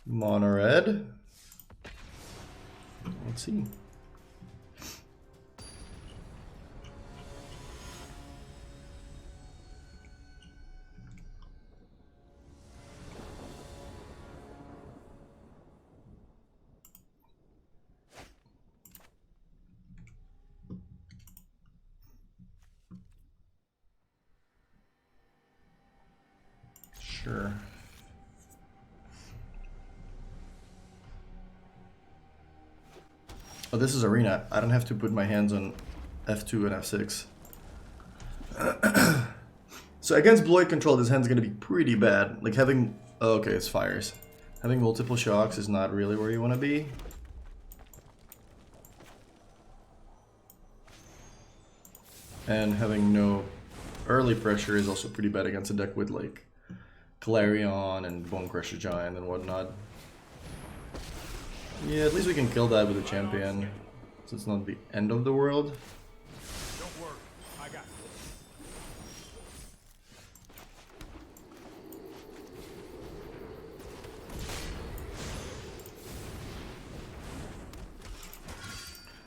Monored. Let's see. Sure. Oh, this is arena. I don't have to put my hands on F2 and F6. So against Bloid control, this hand's gonna be pretty bad. Like having... Oh, okay, it's fires. Having multiple shocks is not really where you want to be. And having no early pressure is also pretty bad against a deck with like Clarion and Bone Crusher Giant and whatnot. Yeah, at least we can kill that with a champion, so it's not the end of the world. Don't worry, I got it.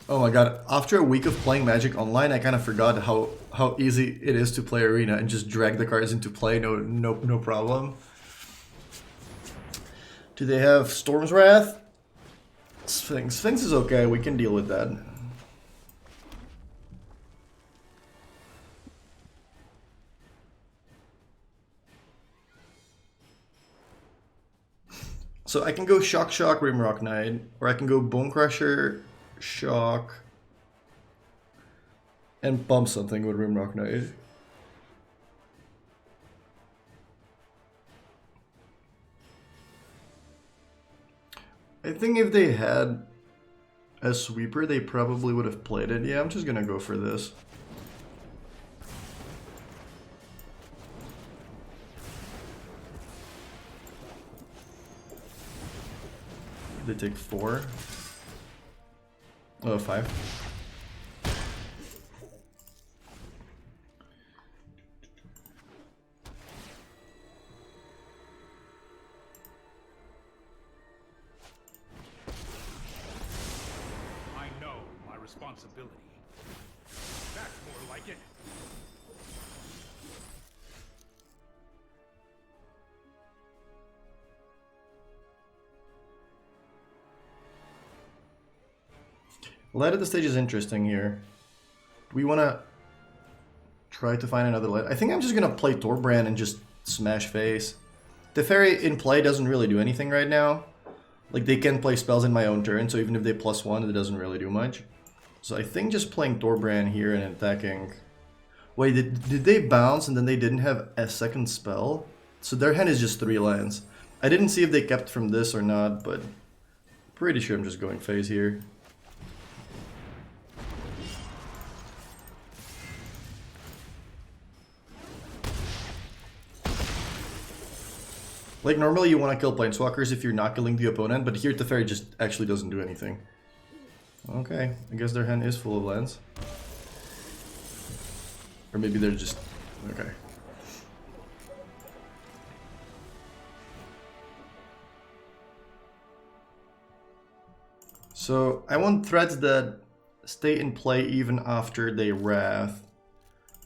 Oh my god, after a week of playing Magic Online, I kind of forgot how easy it is to play Arena and just drag the cards into play, no problem. Do they have Storm's Wrath? Sphinx. Sphinx is okay, we can deal with that. So I can go Shock Shock Rimrock Knight, or I can go Bone Crusher, Shock, and bump something with Rimrock Knight. I think if they had a sweeper, they probably would have played it. Yeah, I'm just gonna go for this. They take 4. Oh, 5. I know my responsibility. That's more like it. Light of the stage is interesting here. We want to try to find another light. I think I'm just going to play Thorbrand and just smash face. The Fairy in play doesn't really do anything right now. Like, they can play spells in my own turn, so even if they +1, it doesn't really do much. So I think just playing Thorbrand here and attacking... Wait, did they bounce and then they didn't have a second spell? So their hand is just 3 lands. I didn't see if they kept from this or not, but... Pretty sure I'm just going phase here. Like, normally you want to kill Planeswalkers if you're not killing the opponent, but here Teferi just actually doesn't do anything. Okay, I guess their hand is full of lands. Or maybe they're just... okay. So, I want threats that stay in play even after they Wrath.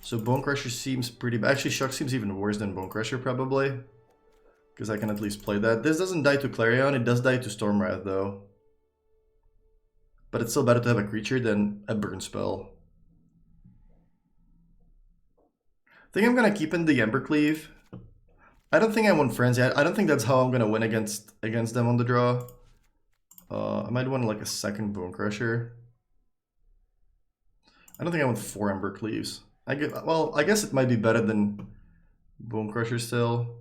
So Bone Crusher seems pretty bad. Actually, Shock seems even worse than Bone Crusher, probably. Because I can at least play that. This doesn't die to Clarion, it does die to Stormwrath though. But it's still better to have a creature than a burn spell. I think I'm gonna keep in the Embercleave. I don't think I want Frenzy. I don't think that's how I'm gonna win against them on the draw. I might want like a second Bone Crusher. I don't think I want 4 Embercleaves. Well, I guess it might be better than Bone Crusher still.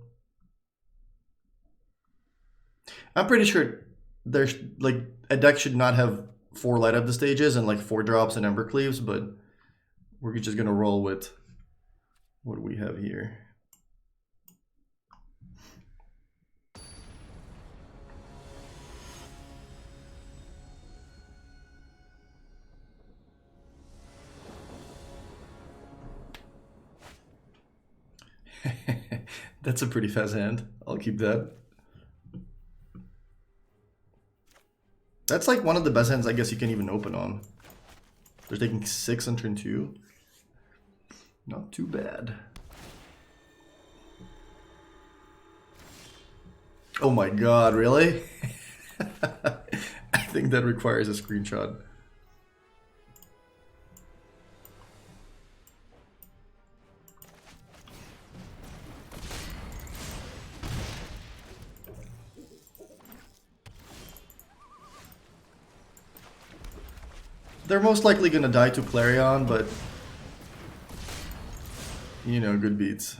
I'm pretty sure there's like a deck should not have 4 light up the stages and like 4 drops and Embercleaves, but we're just gonna roll with what we have here. That's a pretty fast hand. I'll keep that. That's like one of the best hands I guess you can even open on. They're taking 6 on turn 2. Not too bad. Oh my god, really? I think that requires a screenshot. They're most likely gonna die to Clarion, but you know, good beats.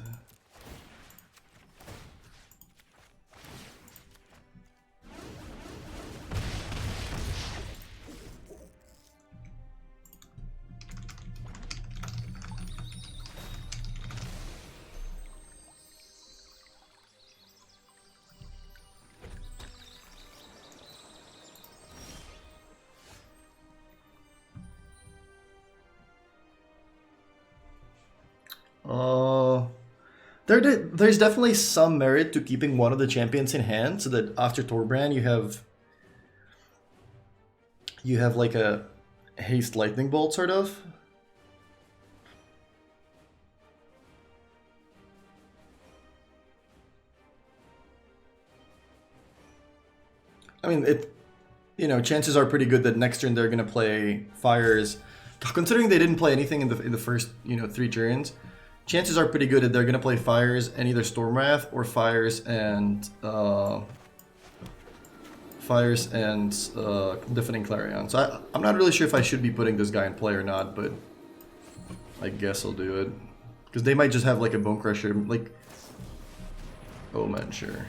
There's definitely some merit to keeping one of the champions in hand, so that after Torbrand you have like a haste lightning bolt sort of. I mean, you know, chances are pretty good that next turn they're gonna play fires. Considering they didn't play anything in the first, you know, 3 turns, chances are pretty good that they're gonna play fires and either Stormwrath or fires and Deafening Clarion. So I'm not really sure if I should be putting this guy in play or not, but I guess I'll do it because they might just have like a Bone Crusher. Like, oh man, sure.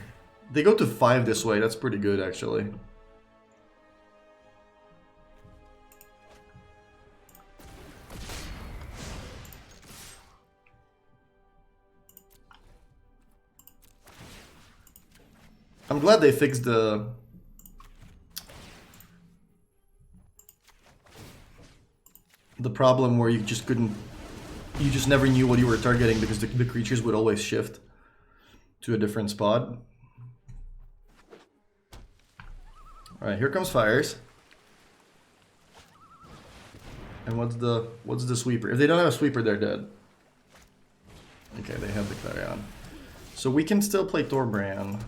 They go to 5 this way. That's pretty good actually. I'm glad they fixed the problem where you just never knew what you were targeting because the creatures would always shift to a different spot. Alright, here comes fires. And what's the sweeper? If they don't have a sweeper, they're dead. Okay, they have the Clarion. So we can still play Torbrand.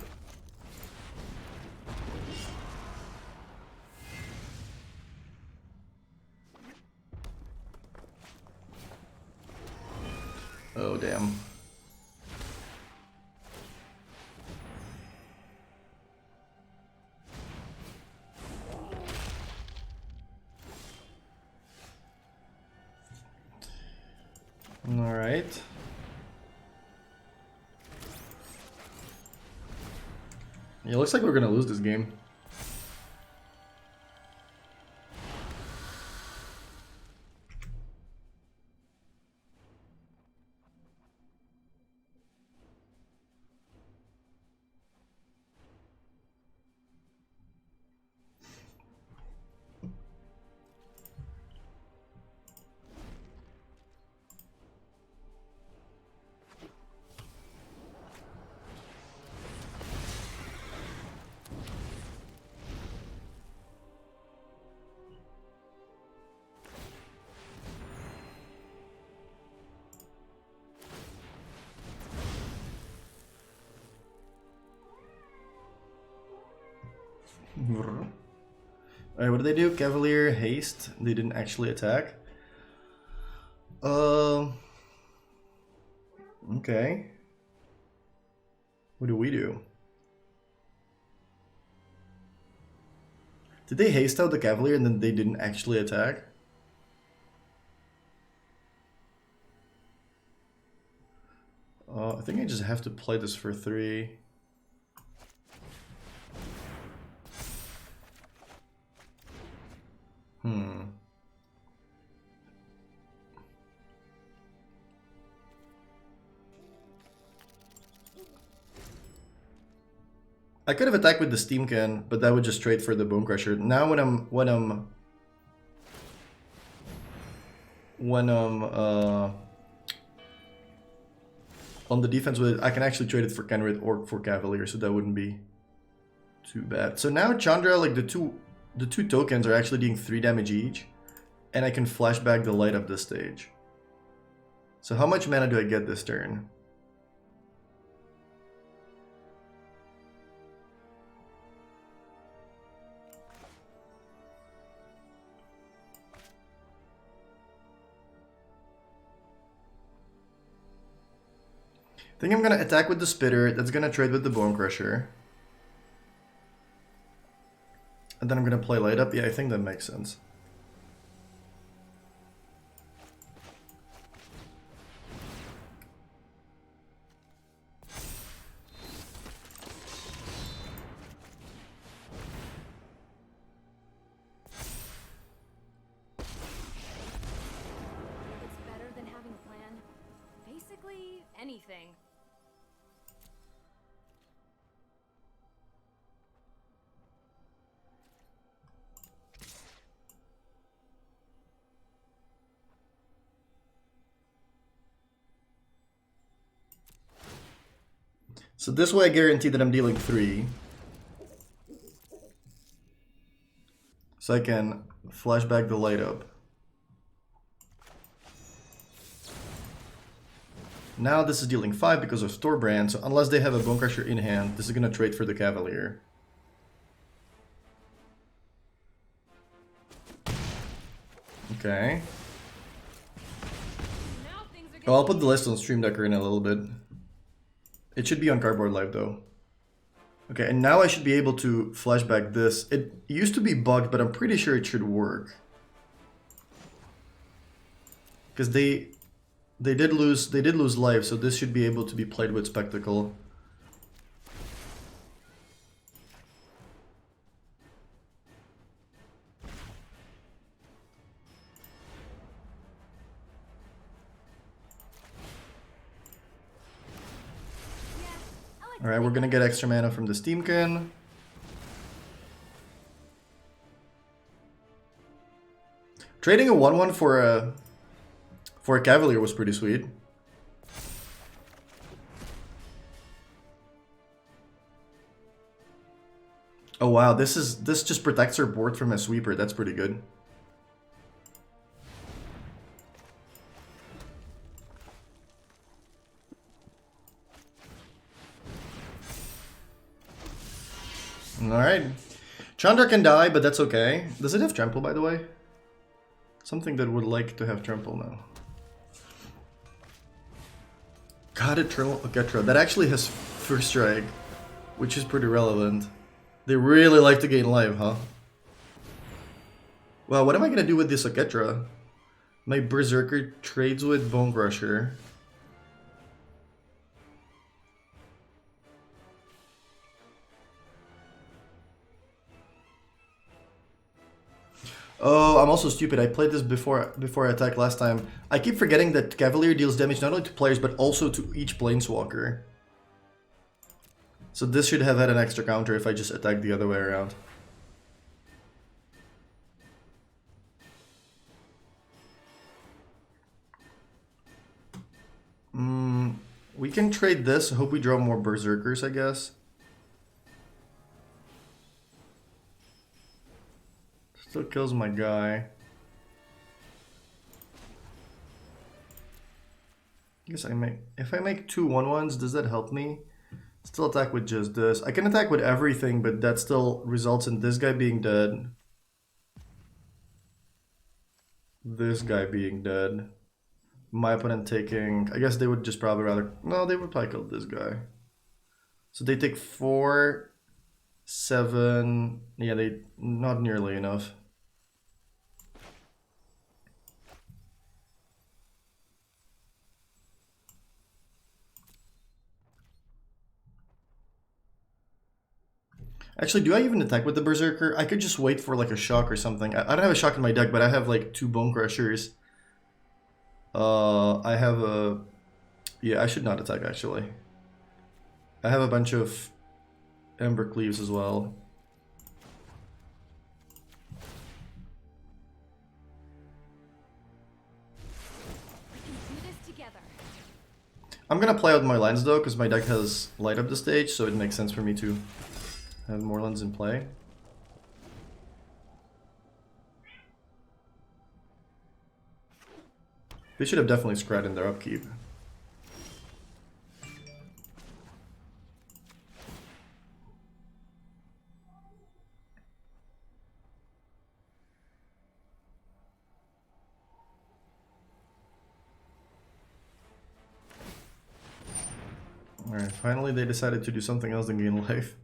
Oh, damn. All right. Yeah, it looks like we're gonna lose this game. Alright, what did they do? Cavalier, haste. They didn't actually attack. Okay. What do we do? Did they haste out the Cavalier and then they didn't actually attack? I think I just have to play this for 3. I could have attacked with the Steam Can, but that would just trade for the Bone Crusher. Now when I'm on the defense with it, I can actually trade it for Kenrid or for Cavalier, so that wouldn't be too bad. So now Chandra, like the two the 2 tokens are actually doing 3 damage each, and I can flashback the light up this stage. So how much mana do I get this turn? I think I'm gonna attack with the Spitter, that's gonna trade with the Bone Crusher. And then I'm gonna play light up. Yeah, I think that makes sense. It's better than having a plan. Basically, anything. So this way I guarantee that I'm dealing 3. So I can flashback the light up. Now this is dealing 5 because of Storbrand, so unless they have a Bone Crusher in hand, this is gonna trade for the Cavalier. Okay. Oh, I'll put the list on Stream Decker in a little bit. It should be on Cardboard Live though. Okay, and now I should be able to flashback this. It used to be bugged, but I'm pretty sure it should work. Because they did lose life, so this should be able to be played with Spectacle. Alright, we're gonna get extra mana from the Steamkin. Trading a 1/1 for a Cavalier was pretty sweet. Oh wow, this just protects our board from a sweeper. That's pretty good. Alright. Chandra can die, but that's okay. Does it have trample, by the way? Something that would like to have trample now. God, Eternal Oketra. That actually has first strike, which is pretty relevant. They really like to gain life, huh? Well, what am I gonna do with this Oketra? My Berserker trades with Bone Crusher. Oh, I'm also stupid. I played this before I attacked last time. I keep forgetting that Cavalier deals damage not only to players, but also to each Planeswalker. So this should have had an extra counter if I just attacked the other way around. We can trade this. Hope we draw more Berserkers, I guess. Still kills my guy. I guess if I make 2 1/1s, does that help me? Still attack with just this. I can attack with everything, but that still results in this guy being dead. This guy being dead. My opponent taking... I guess they would just probably rather... No, they would probably kill this guy. So they take 4, 7... Yeah, they... Not nearly enough. Actually, do I even attack with the Berserker? I could just wait for like a shock or something. I don't have a shock in my deck, but I have like 2 Bone Crushers. I have a... Yeah, I should not attack actually. I have a bunch of Ember Cleaves as well. I'm gonna play out my lands though, because my deck has light up the stage, so it makes sense for me to have more lands in play. They should have definitely scratched in their upkeep. Alright, finally they decided to do something else than gain life.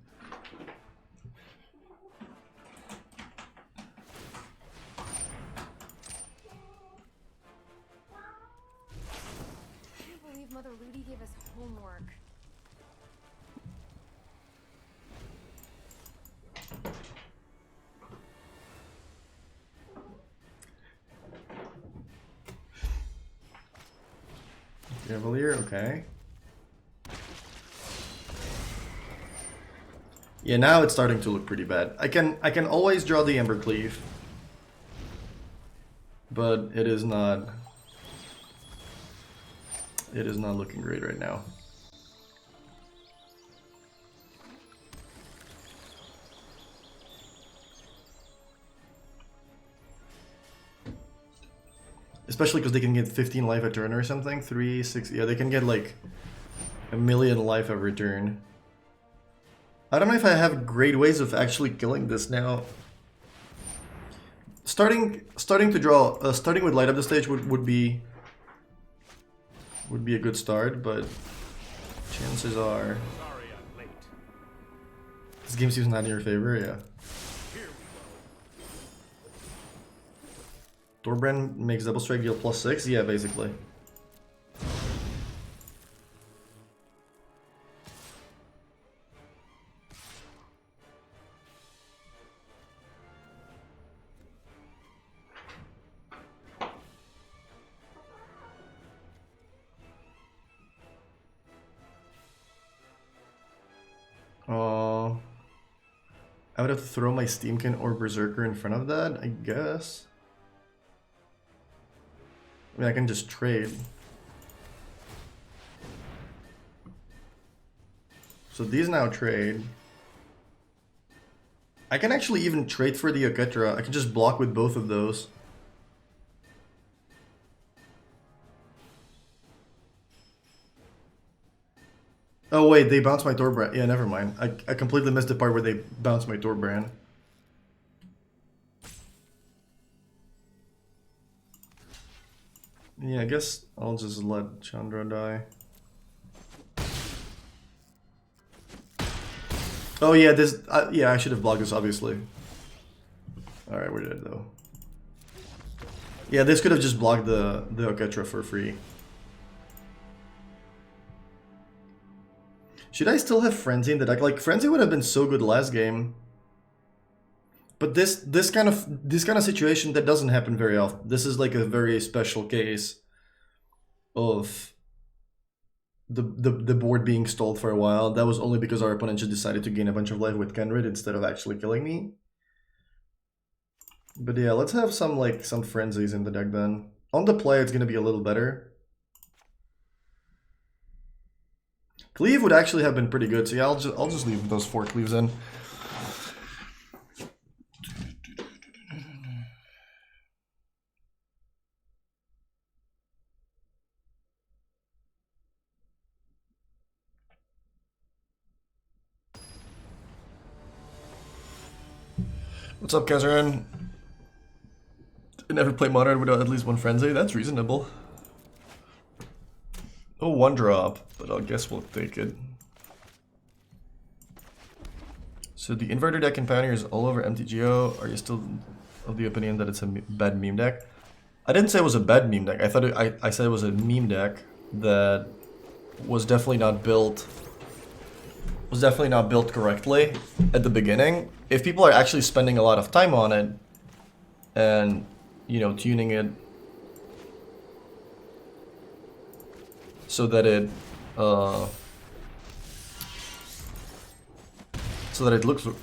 I can't believe Mother Ludi gave us homework. Cavalier, okay. Yeah, now it's starting to look pretty bad. I can always draw the Ember Cleave, but it is not looking great right now. Especially because they can get 15 life a turn or something. 3, 6, yeah, they can get like 1,000,000 life every turn. I don't know if I have great ways of actually killing this now. Starting to draw, starting with light up the stage would be a good start, but chances are Sorry I'm late. this game seems not in your favor. Yeah, Here we go. Thorbrand makes double strike deal +6. Yeah, basically. I would have to throw my Steamkin or Berserker in front of that, I guess. I mean, I can just trade. So these now trade. I can actually even trade for the Oketra. I can just block with both of those. Oh wait, they bounce my Thorbrand. Yeah, never mind. I completely missed the part where they bounce my Thorbrand. Yeah, I guess I'll just let Chandra die. Oh yeah, this. Yeah, I should have blocked this, obviously. All right, we're dead though. Yeah, this could have just blocked the Oketra for free. Should I still have Frenzy in the deck? Like, Frenzy would have been so good last game. But this kind of situation, that doesn't happen very often. This is like a very special case of the board being stalled for a while. That was only because our opponent just decided to gain a bunch of life with Kenrid instead of actually killing me. But yeah, let's have some frenzies in the deck then. On the play, it's gonna be a little better. Cleave would actually have been pretty good, so yeah, I'll just leave those 4 cleaves in. What's up, Kazaran? I never play Monored without at least one frenzy. That's reasonable. Oh, 1 drop, but I guess we'll take it. So the inverter deck in Pioneer is all over MTGO. Are you still of the opinion that it's a bad meme deck? I didn't say it was a bad meme deck. I said it was a meme deck that was definitely not built. Correctly at the beginning. If people are actually spending a lot of time on it and, you know, tuning it so that it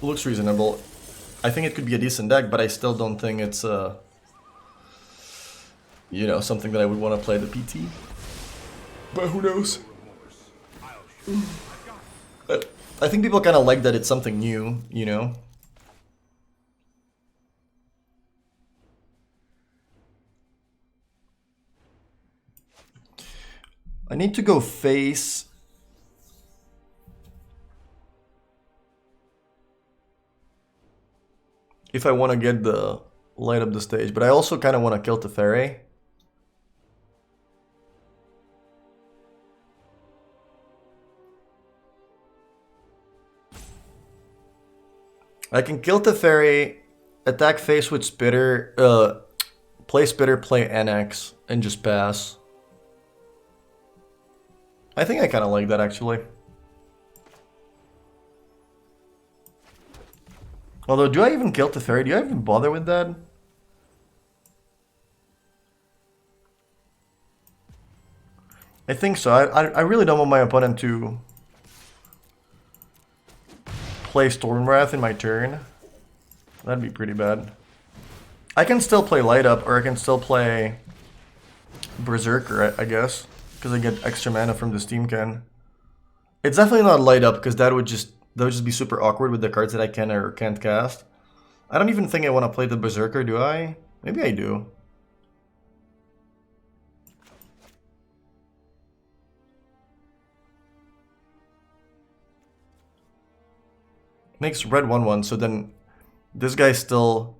looks reasonable, I think it could be a decent deck, but I still don't think it's you know, something that I would want to play the PT. But who knows? I think people kind of like that it's something new, you know? I need to go face. If I want to get the light up the stage, but I also kind of want to kill Teferi. I can kill Teferi, attack face with Spitter, play Spitter, play NX, and just pass. I think I kind of like that actually. Although, do I even kill Teferi? Do I even bother with that? I think so. I really don't want my opponent to play Stormwrath in my turn. That'd be pretty bad. I can still play Light Up, or I can still play Berserker, I guess, because I get extra mana from the Steam Can. It's definitely not Light Up, because that would just be super awkward with the cards that I can or can't cast. I don't even think I want to play the Berserker, do I? Maybe I do. Makes red 1/1, so then this guy's still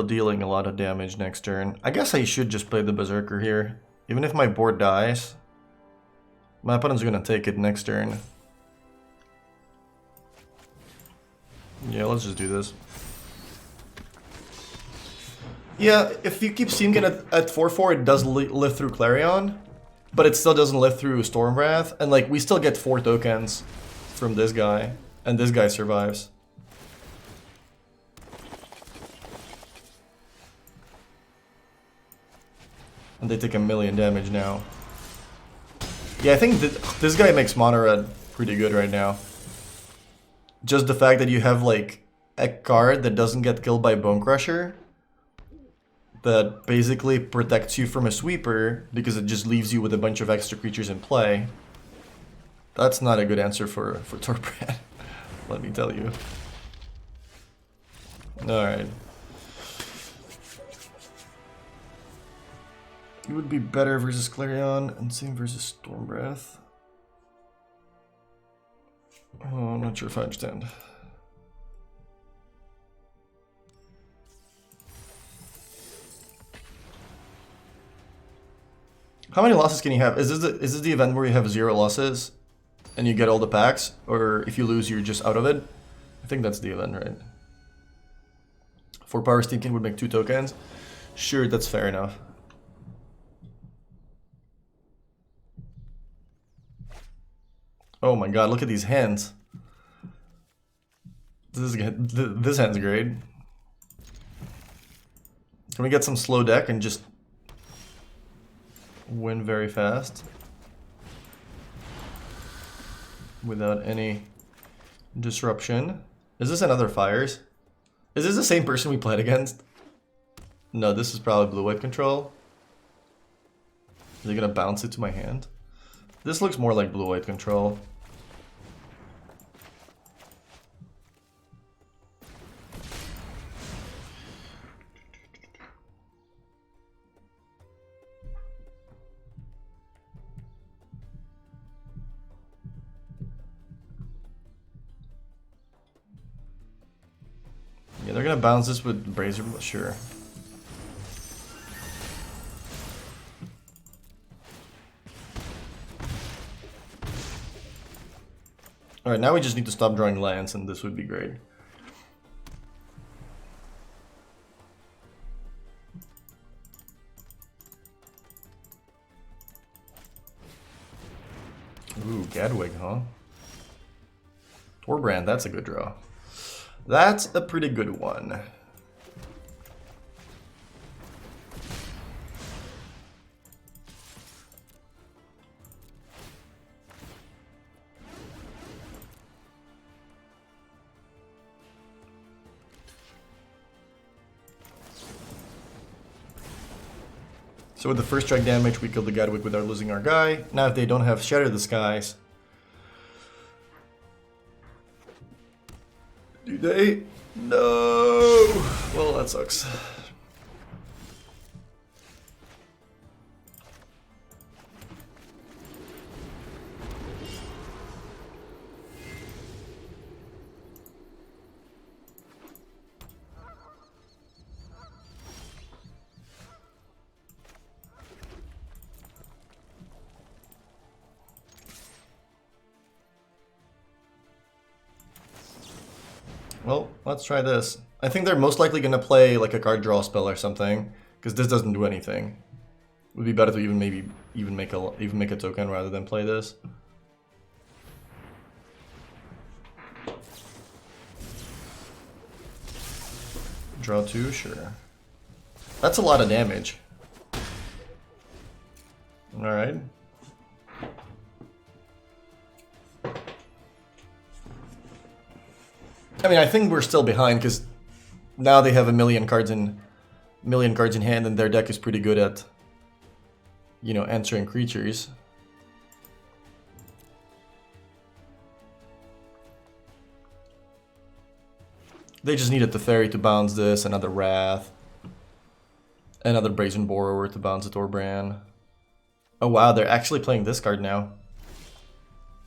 dealing a lot of damage next turn. I guess I should just play the Berserker here. Even if my board dies, my opponent's gonna take it next turn. Yeah, let's just do this. Yeah, if you keep Steam at 4/4, it does live through Clarion, but it still doesn't live through Stormwrath, and like we still get 4 tokens from this guy, and this guy survives. And they take 1,000,000 damage now. Yeah, I think this guy makes Monored pretty good right now. Just the fact that you have like a card that doesn't get killed by Bone Crusher, that basically protects you from a sweeper because it just leaves you with a bunch of extra creatures in play. That's not a good answer for Torbrand, let me tell you. Alright. It would be better versus Clarion and same versus Stormwrath. Oh, I'm not sure if I understand. How many losses can you have? Is this the event where you have 0 losses and you get all the packs? Or if you lose, you're just out of it? I think that's the event, right? 4 power Steam King would make 2 tokens. Sure, that's fair enough. Oh my god, look at these hands. This hand's great. Can we get some slow deck and just win very fast? Without any disruption. Is this another Fires? Is this the same person we played against? No, this is probably blue-white control. Is he gonna bounce it to my hand? This looks more like blue-white control. Yeah, they're gonna bounce this with Brazier, sure. Alright, now we just need to stop drawing lands, and this would be great. Ooh, Gadwig, huh? Torbrand, that's a good draw. That's a pretty good one. So with the first strike damage, we killed the Gadwig without losing our guy. Now if they don't have Shatter the Skies, do they? No! Well, that sucks. Well, let's try this. I think they're most likely gonna play like a card draw spell or something, because this doesn't do anything. It would be better to even make a token rather than play this. Draw 2, sure. That's a lot of damage. Alright. I mean, I think we're still behind because now they have a million cards in hand, and their deck is pretty good at, you know, answering creatures. They just needed the Fairy to bounce this, another Wrath, another Brazen Borrower to bounce a Torbran. Oh wow, they're actually playing this card now.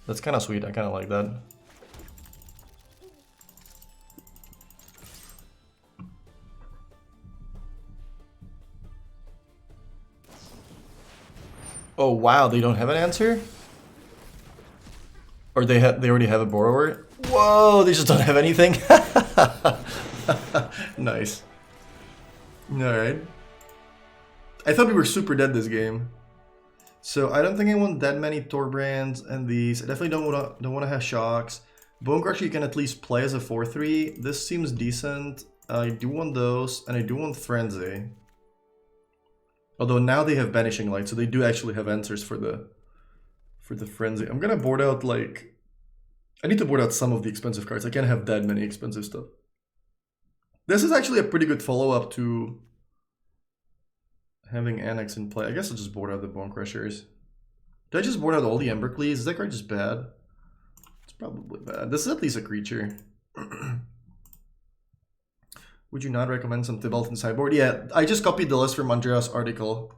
That's kind of sweet, I kind of like that. Oh wow, they don't have an answer? Or they already have a Borrower? Whoa, they just don't have anything? Nice. Alright. I thought we were super dead this game. So I don't think I want that many Torbrands and these. I definitely don't wanna have shocks. Bone Crusher you can at least play as a 4/3. This seems decent. I do want those, and I do want Frenzy. Although now they have Banishing Light, so they do actually have answers for the Frenzy. I'm gonna board out like... I need to board out some of the expensive cards. I can't have that many expensive stuff. This is actually a pretty good follow-up to having Annex in play. I guess I'll just board out the Bone Crushers. Did I just board out all the Embercleaves? Is that card just bad? It's probably bad. This is at least a creature. Would you not recommend some Tibalt in sideboard? Yeah, I just copied the list from Andreas' article.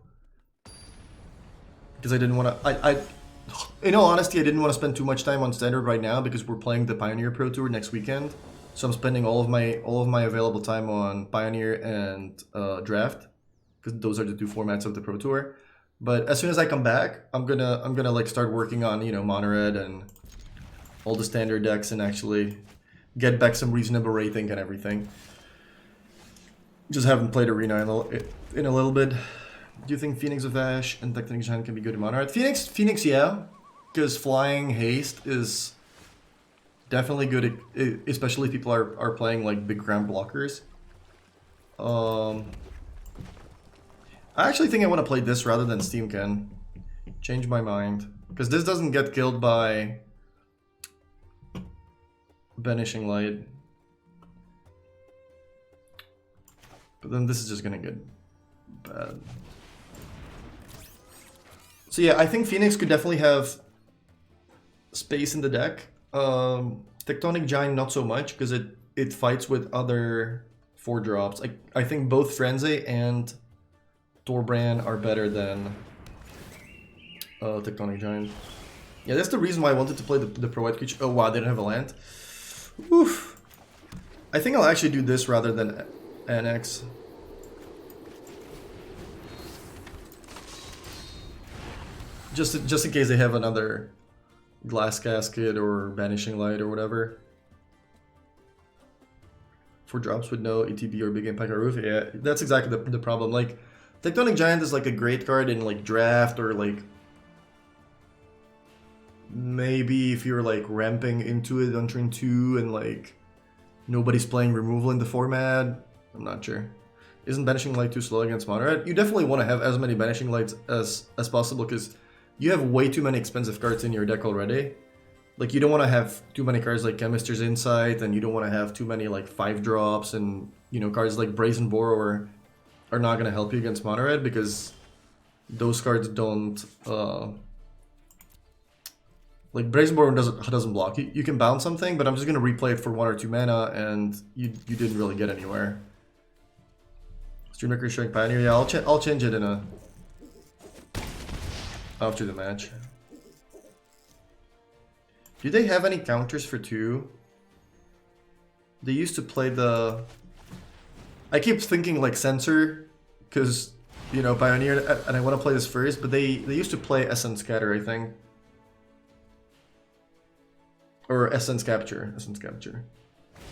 Because I didn't want to... In all honesty, I didn't want to spend too much time on Standard right now because we're playing the Pioneer Pro Tour next weekend. So I'm spending all of my available time on Pioneer and Draft, because those are the two formats of the Pro Tour. But as soon as I come back, I'm gonna like start working on, you know, Monored and all the standard decks and actually get back some reasonable rating and everything. Just haven't played Arena in a little bit. Do you think Phoenix of Ash and Tectonic Giant can be good in Monored? Phoenix, yeah, because flying haste is definitely good, especially if people are playing like big ground blockers. I actually think I want to play this rather than Steamkin. Change my mind, because this doesn't get killed by Banishing Light. But then this is just gonna get bad. So yeah, I think Phoenix could definitely have space in the deck. Tectonic Giant not so much, because it fights with other 4-drops. I think both Frenzy and Torbran are better than Tectonic Giant. Yeah, that's the reason why I wanted to play the Pro White creature. Oh wow, they don't have a land. Oof. I think I'll actually do this rather than Annex. Just in case they have another Glass Casket or Banishing Light or whatever. 4 drops with no ETB or Big Impact or Roof. Yeah, that's exactly the problem. Like, Tectonic Giant is like a great card in like Draft, or like maybe if you're like ramping into it on turn 2 and like nobody's playing removal in the format. I'm not sure. Isn't Banishing Light too slow against Monored? You definitely want to have as many Banishing Lights as possible, because you have way too many expensive cards in your deck already. Like, you don't want to have too many cards like Chemist's Insight, and you don't want to have too many like 5-drops, and, you know, cards like Brazen Borrower are not going to help you against Monored, because those cards don't... like, Brazen Borrower doesn't block. You can bounce something, but I'm just going to replay it for 1 or 2 mana, and you didn't really get anywhere. Streammaker showing Pioneer. Yeah, I'll change it in a... after the match. Do they have any counters for 2? They used to play the... I keep thinking like Censor, because, you know, Pioneer, and I want to play this first, but they used to play Essence Scatter, I think. Or Essence Capture. Essence Capture.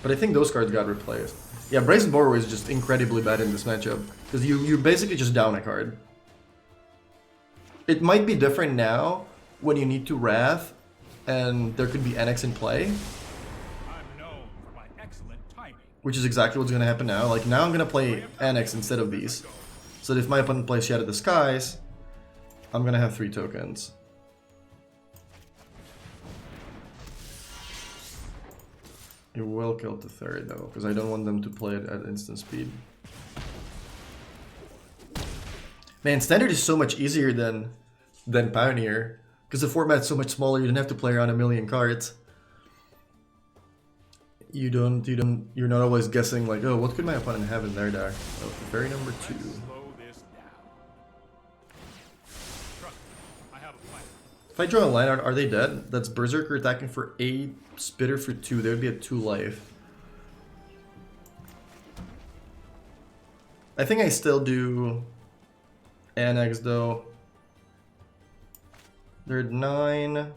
But I think those cards got replaced. Yeah, Brazen Borrower is just incredibly bad in this matchup. Because you basically just down a card. It might be different now when you need to Wrath and there could be Annex in play. I'm known for my excellent timing. Which is exactly what's going to happen now. Like, now I'm going to play Annex instead of these. So that if my opponent plays Shadow the Skies, I'm going to have 3 tokens. It will kill Teferi though, because I don't want them to play it at instant speed. Man, Standard is so much easier than Pioneer, because the format's so much smaller. You don't have to play around a million cards. You're not always guessing like, oh, what could my opponent have in their deck? Oh, Teferi number 2. Slow this down. Trust me, I have a plan. If I draw a line art, are they dead? That's Berserker attacking for 8, Spitter for 2. They would be at 2 life. I think I still do Annex though. They're at 9.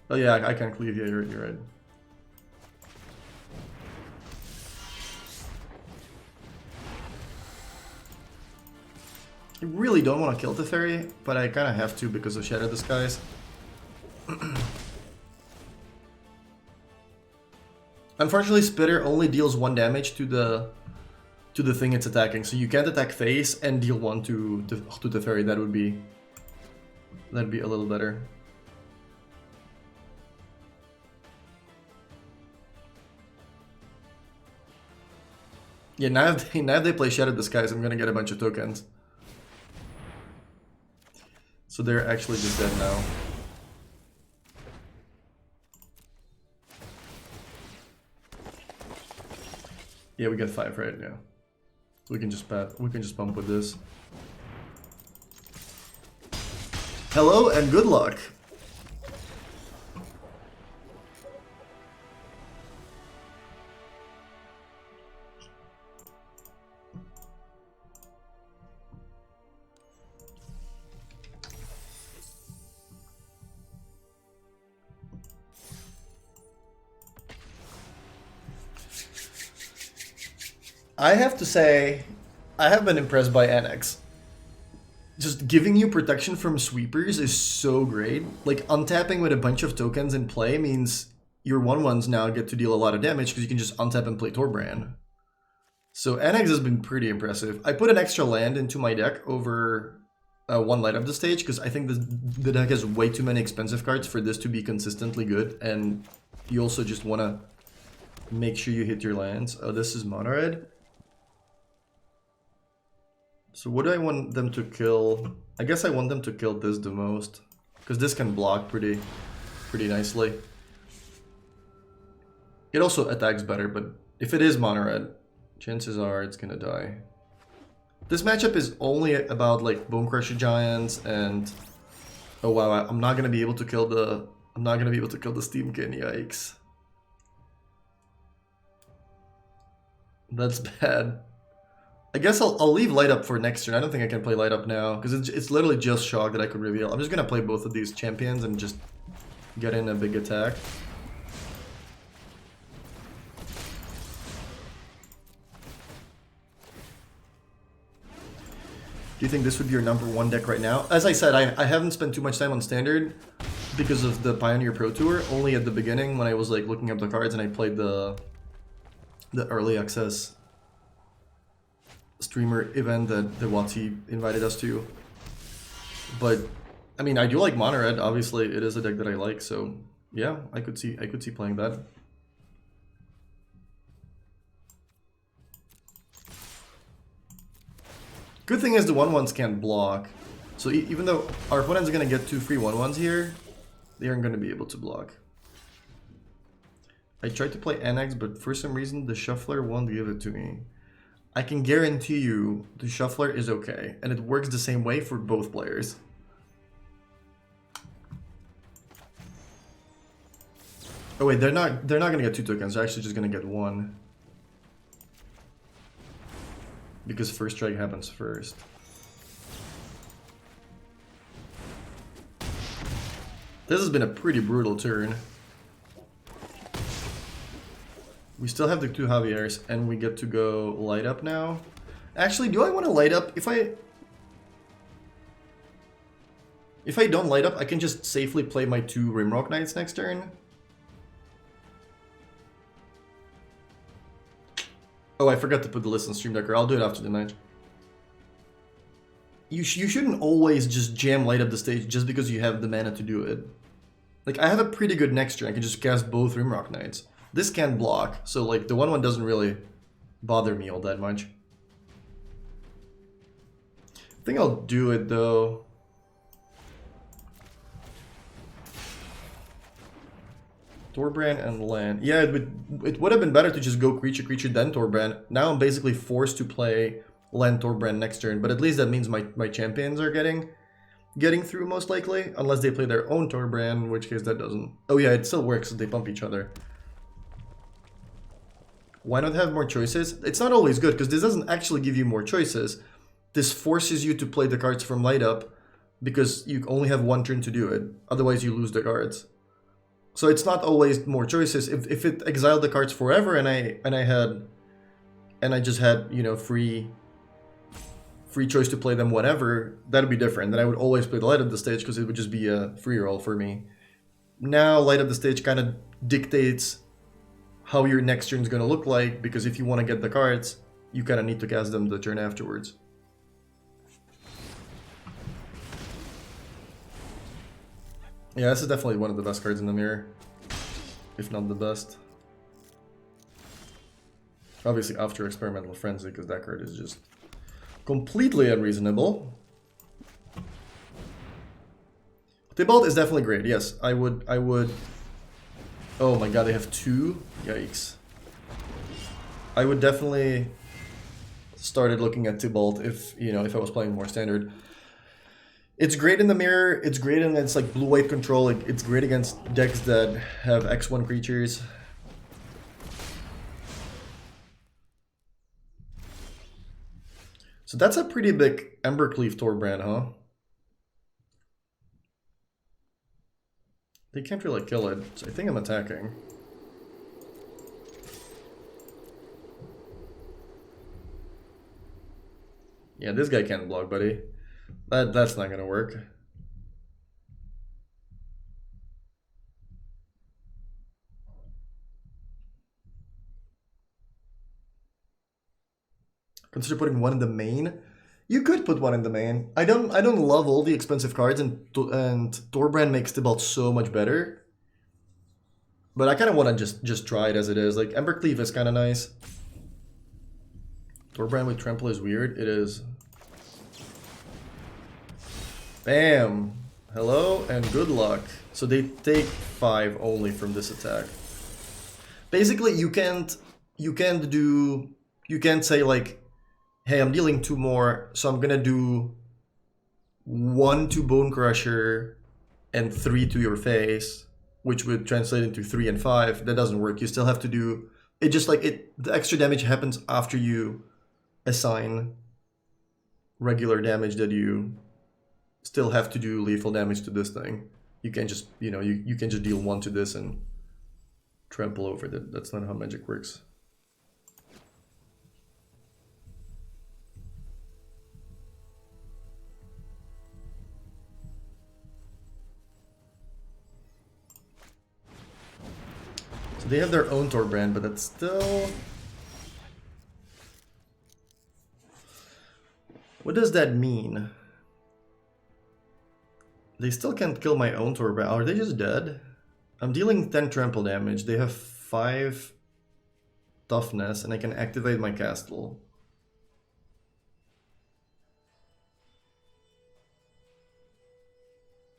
Oh yeah, I can't cleave. Yeah, you're right. I really don't want to kill Teferi, but I kind of have to because of Shadow the Skies. Unfortunately, Spitter only deals 1 damage to the thing it's attacking, so you can't attack face and deal 1 to Teferi. That'd be a little better. Yeah, now if they play Shadow the Skies, I'm gonna get a bunch of tokens. So they're actually just dead now. Yeah, we get 5, right? Yeah. We can just bump with this. Hello and good luck. I have to say, I have been impressed by Annex. Just giving you protection from sweepers is so great. Like, untapping with a bunch of tokens in play means your 1/1s now get to deal a lot of damage because you can just untap and play Torbrand. So Annex has been pretty impressive. I put an extra land into my deck over 1 light up the stage because I think the deck has way too many expensive cards for this to be consistently good, and you also just want to make sure you hit your lands. Oh, this is Monored. So what do I want them to kill? I guess I want them to kill this the most, because this can block pretty nicely. It also attacks better, but if it is Monored, chances are it's gonna die. This matchup is only about like Bone Crusher Giants and oh wow, I'm not gonna be able to kill the Steamkin. Yikes. That's bad. I guess I'll leave Light Up for next turn. I don't think I can play Light Up now, because it's literally just Shock that I could reveal. I'm just gonna play both of these champions and just get in a big attack. Do you think this would be your #1 deck right now? As I said, I haven't spent too much time on Standard because of the Pioneer Pro Tour. Only at the beginning when I was like looking up the cards and I played the early access streamer event that Watsi invited us to. But I mean, I do like Monored. Obviously, it is a deck that I like. So yeah, I could see playing that. Good thing is the 1/1s can't block. So even though our opponents are gonna get 2 free 1/1s here, they aren't gonna be able to block. I tried to play Annex, but for some reason the Shuffler won't give it to me. I can guarantee you the Shuffler is okay, and it works the same way for both players. Oh wait, they're not gonna get 2 tokens, they're actually just gonna get 1. Because first strike happens first. This has been a pretty brutal turn. We still have the 2 Javiers, and we get to go light up now. Actually, do I want to light up? If I don't light up, I can just safely play my 2 Rimrock Knights next turn. Oh, I forgot to put the list on Stream Decker. I'll do it after the match. You shouldn't always just jam light up the stage just because you have the mana to do it. Like, I have a pretty good next turn. I can just cast both Rimrock Knights. This can't block, so like the 1/1 doesn't really bother me all that much. I think I'll do it though. Torbrand and land. Yeah, it would have been better to just go creature, then Torbrand. Now I'm basically forced to play land Torbrand next turn, but at least that means my champions are getting through most likely, unless they play their own Torbrand, in which case that doesn't. Oh yeah, it still works if they pump each other. Why not have more choices? It's not always good, because this doesn't actually give you more choices. This forces you to play the cards from light up, because you only have 1 turn to do it. Otherwise you lose the cards. So it's not always more choices. If it exiled the cards forever and I just had, you know, free choice to play them whenever, that'd be different. Then I would always play the light up the stage because it would just be a free roll for me. Now light up the stage kind of dictates how your next turn is going to look like, because if you want to get the cards, you kind of need to cast them the turn afterwards. Yeah, this is definitely one of the best cards in the mirror, if not the best. Obviously after Experimental Frenzy, because that card is just completely unreasonable. Tybalt is definitely great, yes. I would... Oh my god, they have 2? Yikes. I would definitely started looking at Tybalt if I was playing more standard. It's great in the mirror, it's great in its like blue-white control, it's great against decks that have X1 creatures. So that's a pretty big Embercleave Torbrand, huh? They can't really kill it, so I think I'm attacking. Yeah, this guy can't block, buddy. That's not gonna work. Consider putting 1 in the main. You could put 1 in the main. I don't love all the expensive cards, and Torbrand makes Tybalt so much better. But I kind of want to just try it as it is. Like Embercleave is kind of nice. Torbrand with Trample is weird. It is. Bam. Hello and good luck. So they take 5 only from this attack. Basically, you can't say like, hey, I'm dealing 2 more, so I'm gonna do 1 to Bone Crusher and 3 to your face, which would translate into 3 and 5. That doesn't work. You still have to do it. Just like the extra damage happens after you assign regular damage that you still have to do lethal damage to this thing. You can't just, you can just deal 1 to this and trample over it. That's not how magic works. So they have their own Torbrand, but that's still... What does that mean? They still can't kill my own Torbrand. Are they just dead? I'm dealing 10 trample damage. They have 5 toughness, and I can activate my castle.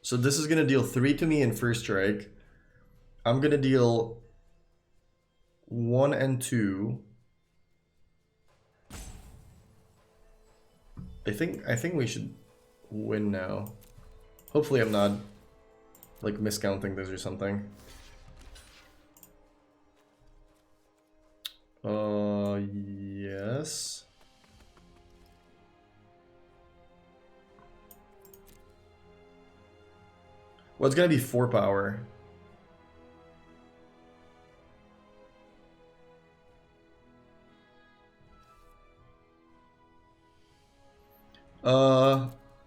So this is gonna deal 3 to me in first strike. I'm gonna deal 1 and 2. I think we should win now. Hopefully I'm not like miscounting this or something. Yes. Well, it's gonna be 4 power.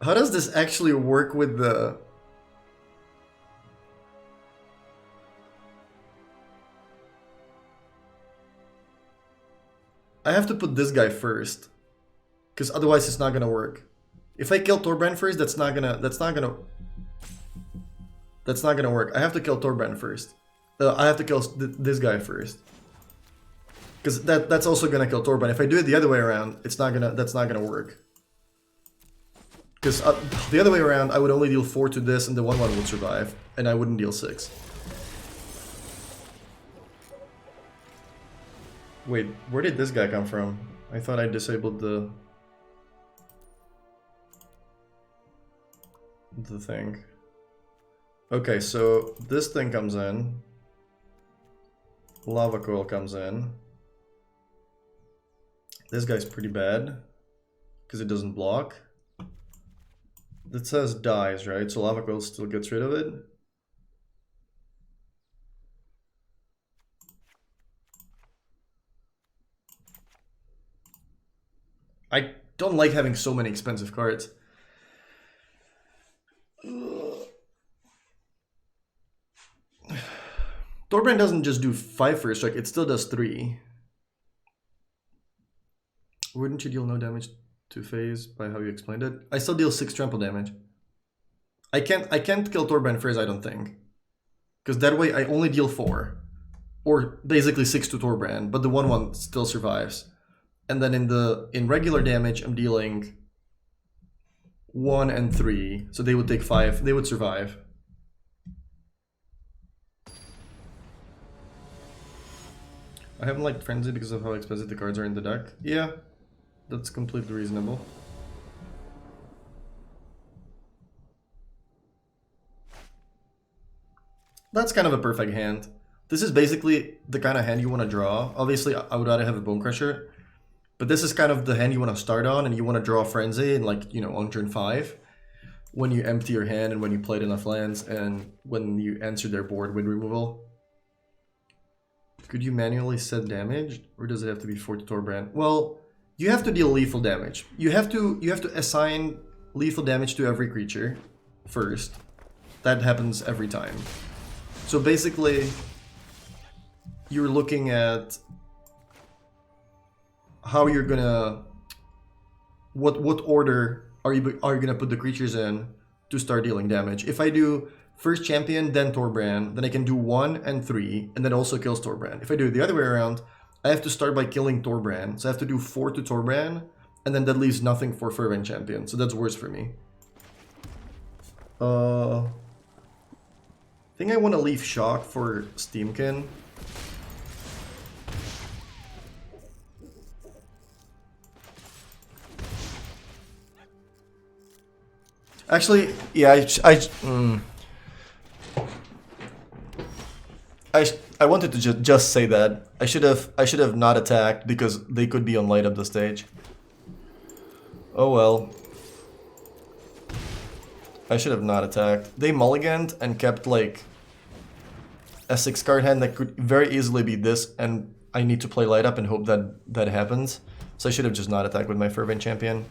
How does this actually work with the... I have to put this guy first, because otherwise it's not gonna work. If I kill Torbrand first, that's not gonna work. I have to kill Torbrand first. I have to kill this guy first, because that's also gonna kill Torbrand. If I do it the other way around, that's not gonna work. Because the other way around, I would only deal 4 to this, and the 1/1 would survive, and I wouldn't deal 6. Wait, where did this guy come from? I thought I disabled the thing. Okay, so this thing comes in. Lava coil comes in. This guy's pretty bad because it doesn't block. It says dies, right? So lava coil still gets rid of it. I don't like having so many expensive cards. Torbrand doesn't just do 5 first strike, it still does 3. Wouldn't you deal no damage to phase by how you explained it? I still deal 6 trample damage. I can't kill Torbrand first, I don't think. Because that way I only deal 4. Or basically 6 to Torbrand, but the 1/1 still survives. And then in regular damage, I'm dealing 1 and 3. So they would take 5. They would survive. I haven't liked Frenzy because of how expensive the cards are in the deck. Yeah, that's completely reasonable. That's kind of a perfect hand. This is basically the kind of hand you want to draw. Obviously, I would rather have a Bone Crusher. But this is kind of the hand you want to start on, and you want to draw Frenzy in, like, you know, on turn 5. When you empty your hand and when you played enough lands and when you answer their board with removal. Could you manually set damage? Or does it have to be 4 to Torbrand? Well, you have to deal lethal damage. You have to assign lethal damage to every creature first. That happens every time. So basically, you're looking at how you're gonna, what order are you gonna put the creatures in to start dealing damage. If I do first champion, then Torbrand, then I can do 1 and 3, and that also kills Torbrand. If I do it the other way around, I have to start by killing Torbrand, so I have to do 4 to Torbrand, and then that leaves nothing for Fervent Champion, so that's worse for me. I think I want to leave Shock for Steamkin. Actually, yeah, I wanted to just say that I should have not attacked because they could be on light up the stage. Oh well. I should have not attacked. They mulliganed and kept like a 6-card hand that could very easily be this, and I need to play light up and hope that that happens. So I should have just not attacked with my Fervent Champion.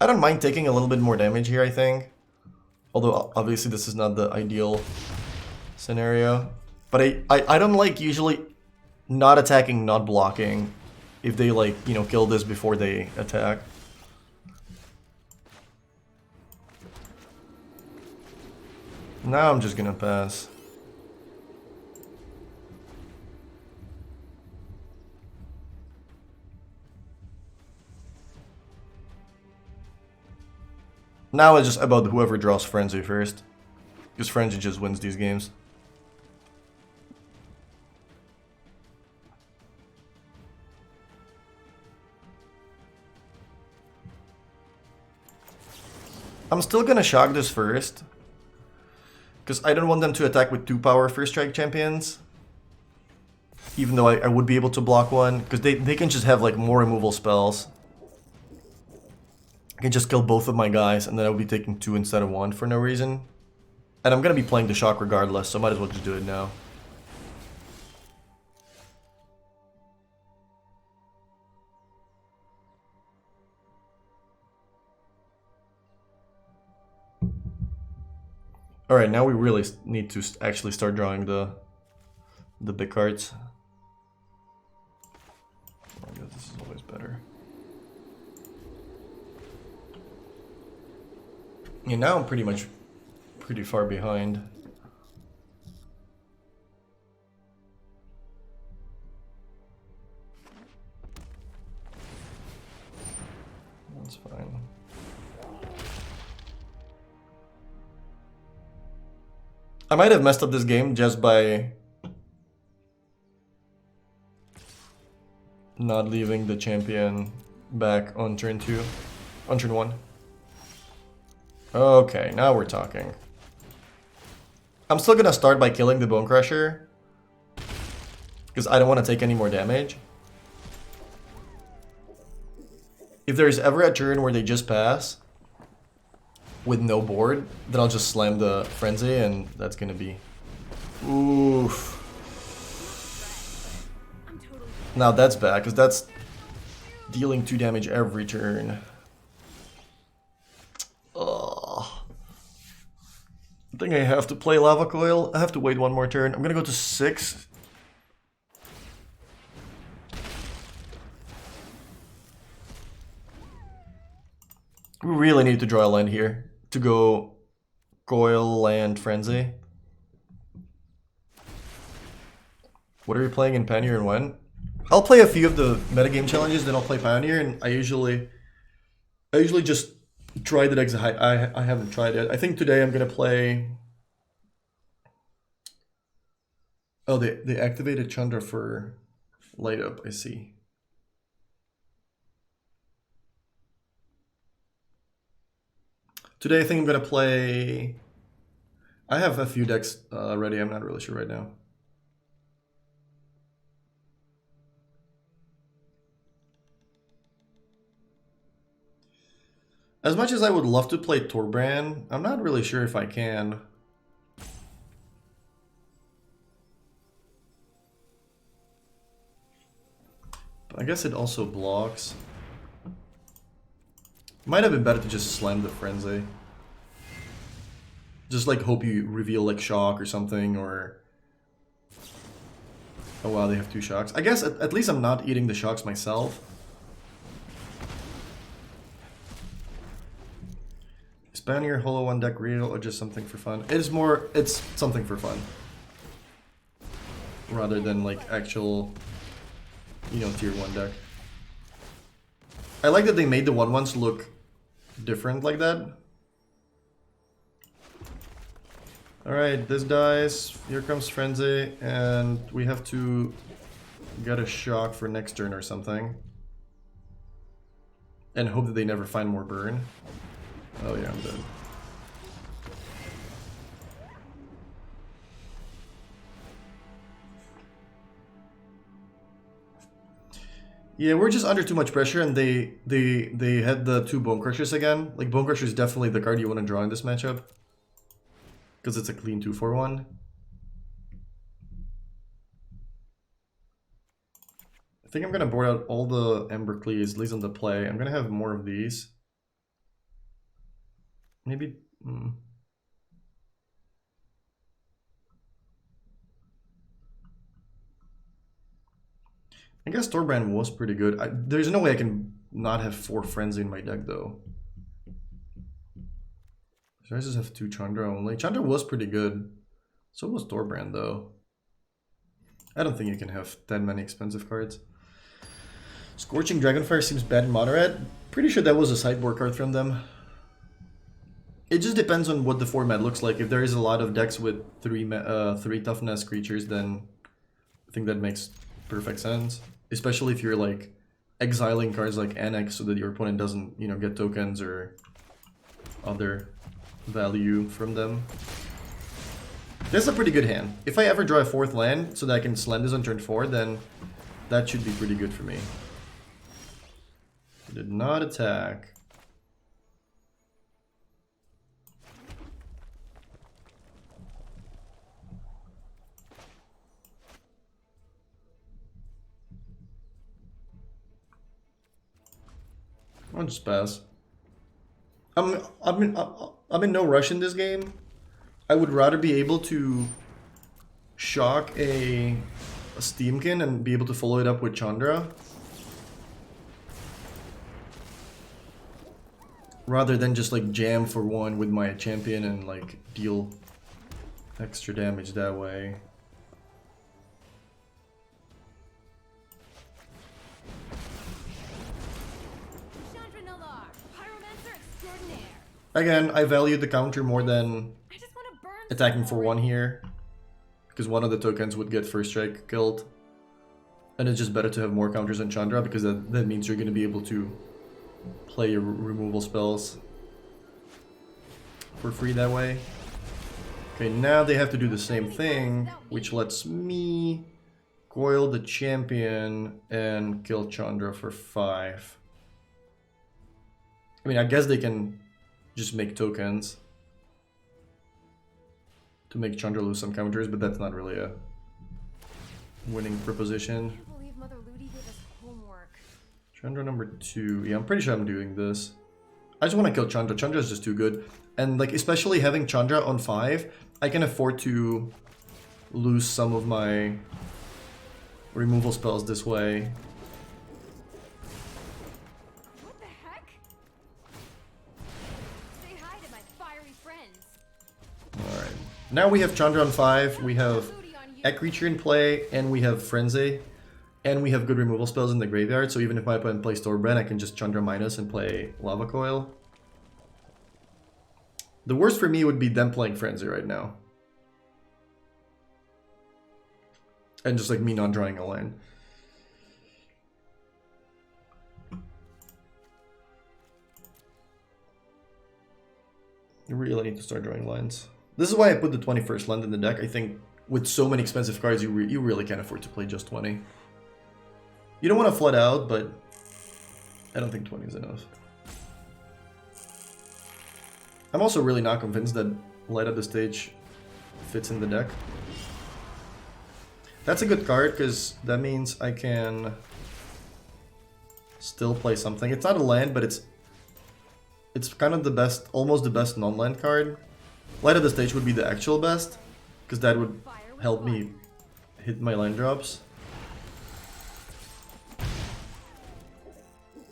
I don't mind taking a little bit more damage here, I think. Although, obviously, this is not the ideal scenario. But I don't like usually not attacking, not blocking, if they, like, you know, kill this before they attack. Now I'm just gonna pass. Now it's just about whoever draws Frenzy first. Because Frenzy just wins these games. I'm still gonna shock this first. Because I don't want them to attack with 2 power first strike champions. Even though I would be able to block one. Because they can just have like more removal spells. I can just kill both of my guys, and then I'll be taking 2 instead of 1 for no reason. And I'm gonna be playing the shock regardless, so might as well just do it now. Alright, now we really need to actually start drawing the big cards. I guess this is always better. Yeah, now I'm pretty far behind. That's fine. I might have messed up this game just by not leaving the champion back on turn 2, on turn 1. Okay, now we're talking. I'm still gonna start by killing the Bone Crusher, because I don't want to take any more damage. If there's ever a turn where they just pass with no board, then I'll just slam the Frenzy, and that's gonna be... Oof. Now that's bad, because that's dealing 2 damage every turn. Ugh. I think I have to play Lava Coil. I have to wait 1 more turn. I'm gonna go to 6. We really need to draw a land here to go Coil, Land, Frenzy. What are you playing in Pioneer and when? I'll play a few of the metagame challenges, then I'll play Pioneer, and I usually just try the decks I haven't tried it. I think today I'm gonna play... Oh, they activated Chandra for light up, I see. Today I think I'm gonna play... I have a few decks ready, I'm not really sure right now. As much as I would love to play Torbran, I'm not really sure if I can. But I guess it also blocks. Might have been better to just slam the Frenzy. Just like hope you reveal like Shock or something, or... Oh wow, they have 2 Shocks. I guess at least I'm not eating the Shocks myself. Pioneer, Holo 1 deck real, or just something for fun? It's something for fun. Rather than like actual, you know, tier 1 deck. I like that they made the 1/1s look different like that. Alright, this dies, here comes Frenzy, and we have to get a Shock for next turn or something. And hope that they never find more burn. Oh yeah, I'm dead. Yeah, we're just under too much pressure, and they had the 2 Bone Crushers again. Like, Bone Crusher is definitely the card you want to draw in this matchup, because it's a clean 2/4/1. I think I'm gonna board out all the Ember Cleaves, at least on the play. I'm gonna have more of these. Maybe... I guess Torbran was pretty good. There's no way I can not have 4 Frenzy in my deck, though. So I just have 2 Chandra only. Chandra was pretty good. So was Torbran, though. I don't think you can have that many expensive cards. Scorching Dragonfire seems bad in Monored. Pretty sure that was a sideboard card from them. It just depends on what the format looks like. If there is a lot of decks with 3 toughness creatures, then I think that makes perfect sense. Especially if you're like exiling cards like Annex so that your opponent doesn't, you know, get tokens or other value from them. That's a pretty good hand. If I ever draw a 4th land so that I can slam this on turn 4, then that should be pretty good for me. Did not attack. I'll just pass. I'm in no rush in this game. I would rather be able to shock a Steamkin and be able to follow it up with Chandra, rather than just like jam for one with my champion and like deal extra damage that way. Again, I value the counter more than attacking for one here, because one of the tokens would get first strike killed. And it's just better to have more counters on Chandra, because that means you're going to be able to play your removal spells for free that way. Okay, now they have to do the same thing, which lets me coil the champion and kill Chandra for 5. I mean, I guess they can just make tokens to make Chandra lose some counters, but that's not really a winning proposition. Chandra number 2. Yeah, I'm pretty sure I'm doing this. I just want to kill Chandra. Chandra is just too good. And like, especially having Chandra on 5, I can afford to lose some of my removal spells this way. What the heck? Say hi to my fiery friends. Alright. Now we have Chandra on 5, we have a creature in play, and we have Frenzy. And we have good removal spells in the graveyard, so even if my opponent plays Torbrand, I can just Chandra minus and play Lava Coil. The worst for me would be them playing Frenzy right now. And just like me not drawing a line. You really need to start drawing lines. This is why I put the 21st land in the deck. I think with so many expensive cards, you really can't afford to play just 20. You don't want to flood out, but I don't think 20 is enough. I'm also really not convinced that Light Up the Stage fits in the deck. That's a good card, because that means I can still play something. It's not a land, but it's kind of the best, almost the best non-land card. Light Up the Stage would be the actual best, because that would help me hit my land drops.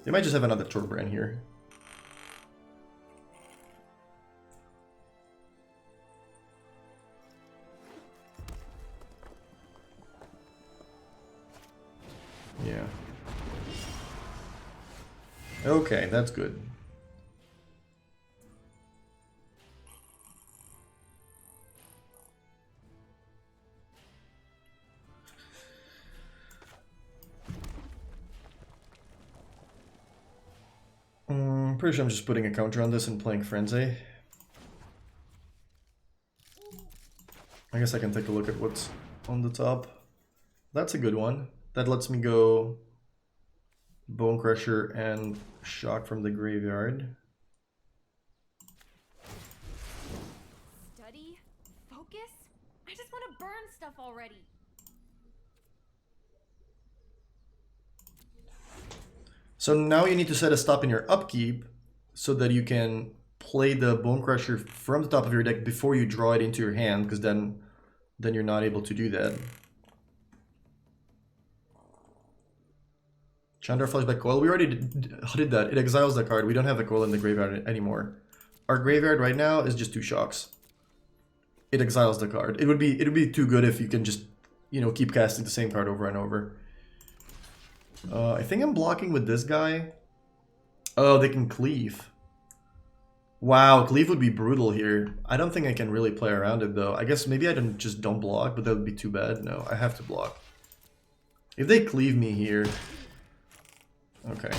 They might just have another Torbrand here. Yeah. Okay, that's good. Pretty sure I'm just putting a counter on this and playing Frenzy. I guess I can take a look at what's on the top. That's a good one. That lets me go Bone Crusher and Shock from the graveyard. Study? Focus? I just want to burn stuff already. So now you need to set a stop in your upkeep so that you can play the Bone Crusher from the top of your deck before you draw it into your hand, because then you're not able to do that. Chandra Flashback Coil. We already did that. It exiles the card. We don't have the coil in the graveyard anymore. Our graveyard right now is just 2 shocks. It exiles the card. It would be too good if you can just, you know, keep casting the same card over and over. I think I'm blocking with this guy. Oh, they can cleave. Wow, cleave would be brutal here. I don't think I can really play around it though. I guess maybe I just don't block, but that would be too bad. No, I have to block. If they cleave me here... Okay.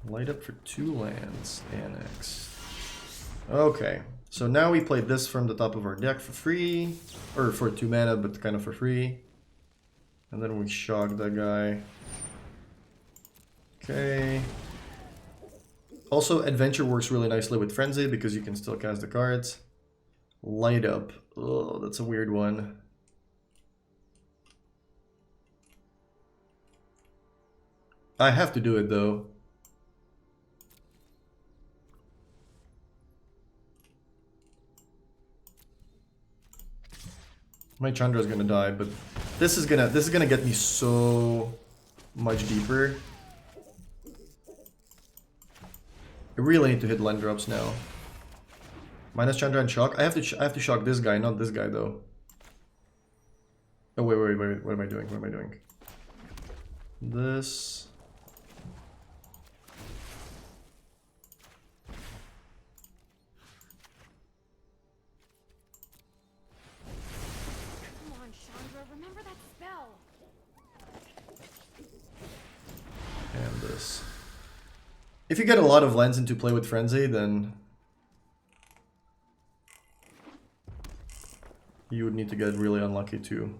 Light up for 2 lands. Annex. Okay. So now we play this from the top of our deck for free. Or for 2 mana, but kind of for free. And then we shock that guy. Okay. Also, Adventure works really nicely with Frenzy because you can still cast the cards. Light up. Oh, that's a weird one. I have to do it though. My Chandra is gonna die, but this is gonna get me so much deeper. I really need to hit land drops now. Minus Chandra and shock. I have to shock this guy, not this guy though. Oh wait, what am I doing? What am I doing? This. Come on, Chandra, remember that spell. And this. If you get a lot of lands into play with Frenzy, then you would need to get really unlucky to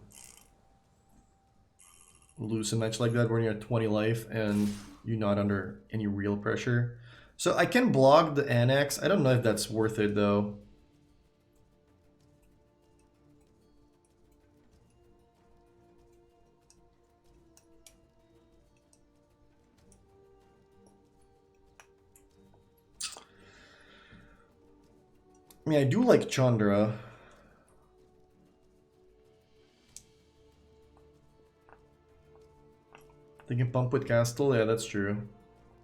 lose a match like that when you're at 20 life and you're not under any real pressure. So I can block the Annex. I don't know if that's worth it though. I mean, I do like Chandra. They can pump with Castle, yeah, that's true.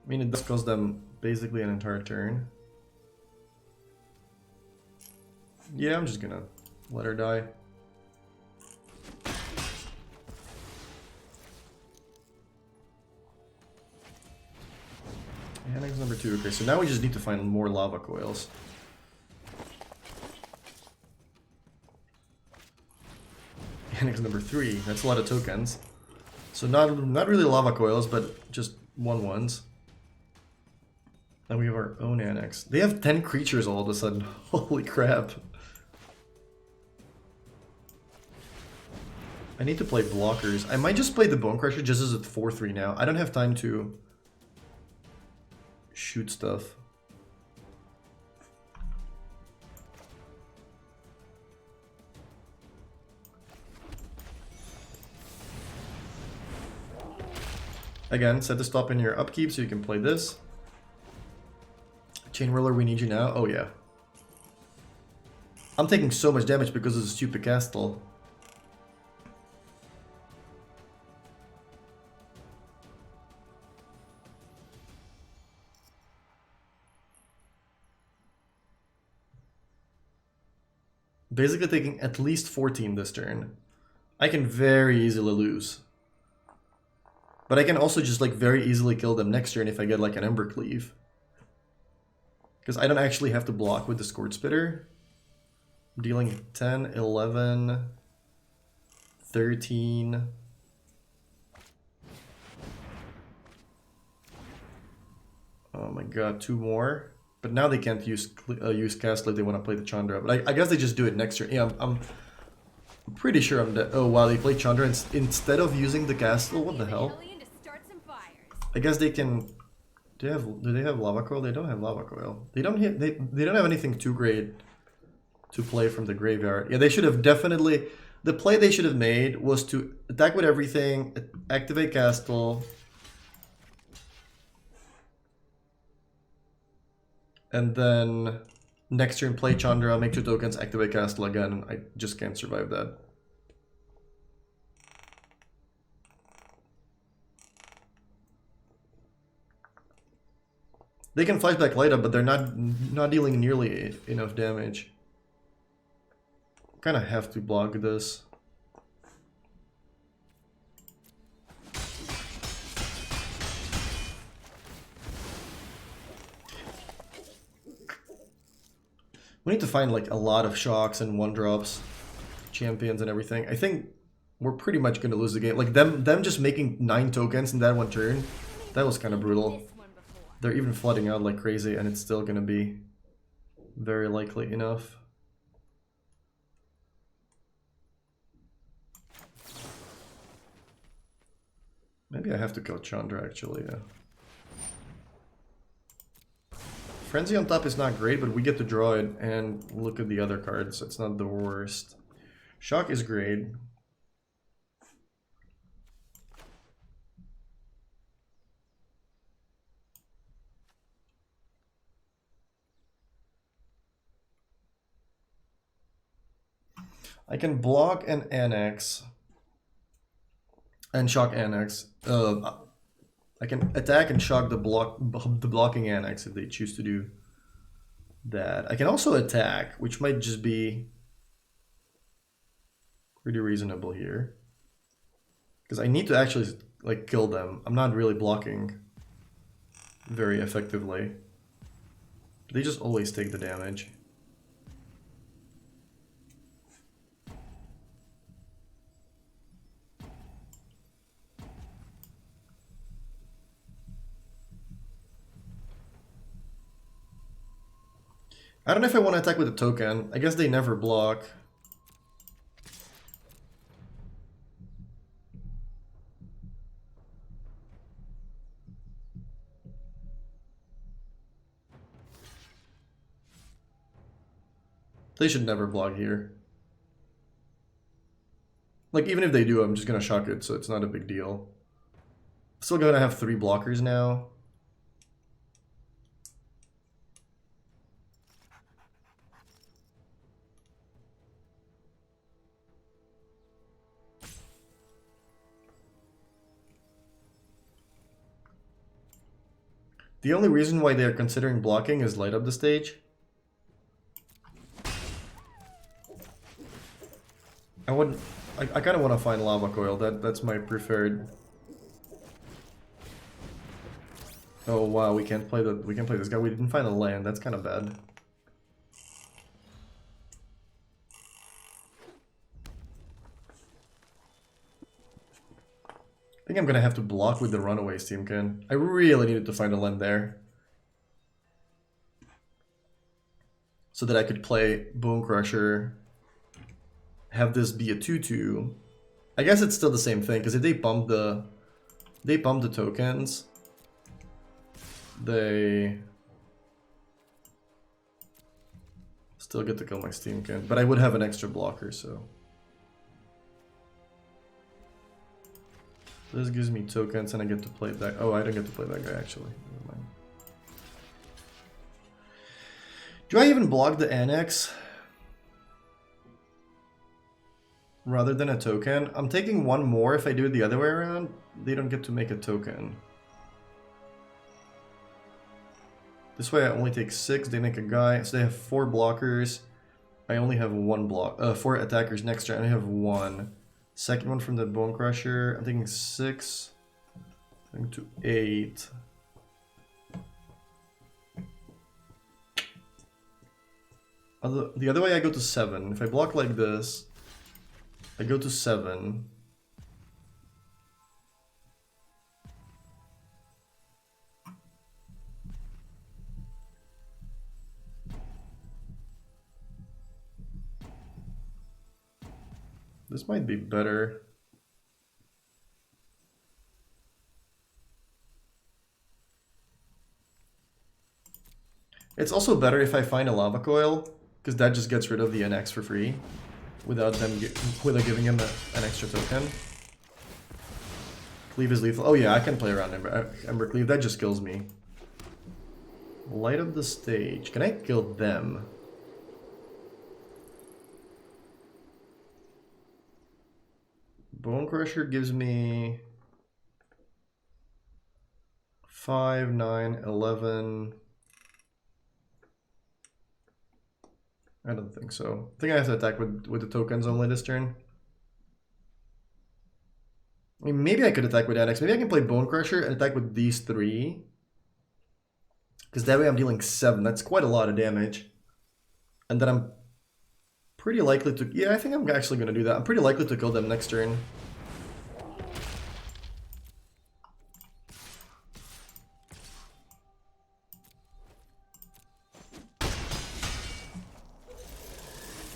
I mean, it does cost them basically an entire turn. Yeah, I'm just gonna let her die. Annex number 2, okay, so now we just need to find more lava coils. Annex number 3, that's a lot of tokens. So not really lava coils, but just 1/1s. Now we have our own annex. They have 10 creatures all of a sudden. Holy crap. I need to play blockers. I might just play the Bone Crusher just as a 4/3 now. I don't have time to shoot stuff. Again, set the stop in your upkeep so you can play this. Chain Whirler, we need you now. Oh yeah. I'm taking so much damage because of the stupid castle. Basically taking at least 14 this turn. I can very easily lose. But I can also just like very easily kill them next turn if I get like an Ember Cleave. Because I don't actually have to block with the Scourge Spitter. I'm dealing 10, 11, 13. Oh my god, 2 more. But now they can't use Castle if they want to play the Chandra. But I guess they just do it next turn. Yeah, I'm pretty sure I'm dead. Oh wow, they play Chandra instead of using the Castle. What the hell? I guess they can. Do they have Lava Coil? They don't have Lava Coil. They don't have anything too great to play from the graveyard. Yeah, they should have definitely. The play they should have made was to attack with everything, activate Castle, and then next turn play Chandra, make 2 tokens, activate Castle again. I just can't survive that. They can flashback light up, but they're not dealing nearly enough damage. Kind of have to block this. We need to find like a lot of shocks and 1-drops, champions and everything. I think we're pretty much gonna lose the game. Like them just making 9 tokens in that 1 turn, that was kind of brutal. They're even flooding out like crazy, and it's still gonna be very likely enough. Maybe I have to kill Chandra actually, yeah. Frenzy on top is not great, but we get to draw it and look at the other cards. It's not the worst. Shock is great. I can block and annex. And shock annex. I can attack and shock the blocking annex if they choose to do that. I can also attack, which might just be pretty reasonable here. Because I need to actually like kill them. I'm not really blocking very effectively. They just always take the damage. I don't know if I want to attack with a token. I guess they never block. They should never block here. Like, even if they do, I'm just gonna shock it, so it's not a big deal. Still gonna have 3 blockers now. The only reason why they're considering blocking is light up the stage. I kind of want to find lava coil. That's my preferred. Oh wow, we can't play this guy. We didn't find a land. That's kind of bad. I think I'm gonna have to block with the runaway steamkin. I really needed to find a land there. So that I could play Bone Crusher. Have this be a 2/2. I guess it's still the same thing, because if they pump the tokens, they still get to kill my steamkin. But I would have an extra blocker, so this gives me tokens and I get to play that. Oh, I don't get to play that guy actually. Never mind. Do I even block the annex? Rather than a token? I'm taking 1 more if I do it the other way around. They don't get to make a token. This way I only take 6, they make a guy. So they have 4 blockers. I only have 1 block. 4 attackers next turn. I only have 1. Second one from the Bone Crusher. I'm taking 6. Going to 8. The other way I go to 7. If I block like this, I go to 7. This might be better. It's also better if I find a lava coil, because that just gets rid of the NX for free. Without giving him an extra token. Cleave is lethal. Oh yeah, I can play around Ember Cleave. That just kills me. Light up the stage. Can I kill them? Bone Crusher gives me 5, 9, 11. I don't think so. I think I have to attack with the tokens only this turn. I mean, maybe I could attack with Annex. Maybe I can play Bone Crusher and attack with these 3. Because that way I'm dealing 7. That's quite a lot of damage. And then I'm pretty likely to... Yeah, I think I'm actually going to do that. I'm pretty likely to kill them next turn.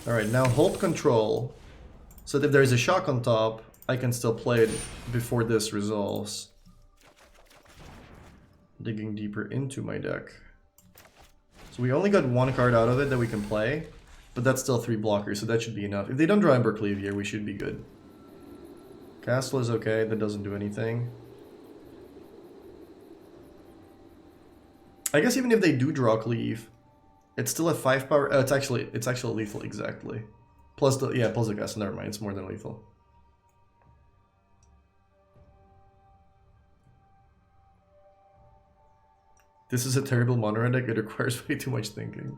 Alright, now hold control, so that if there's a shock on top, I can still play it before this resolves. Digging deeper into my deck. So we only got 1 card out of it that we can play, but that's still 3 blockers, so that should be enough. If they don't draw Ember Cleave here, we should be good. Castle is okay, that doesn't do anything. I guess even if they do draw Cleave, it's still a 5 power. It's actually lethal exactly. Plus the castle. Never mind, it's more than lethal. This is a terrible Monored deck. It requires way too much thinking.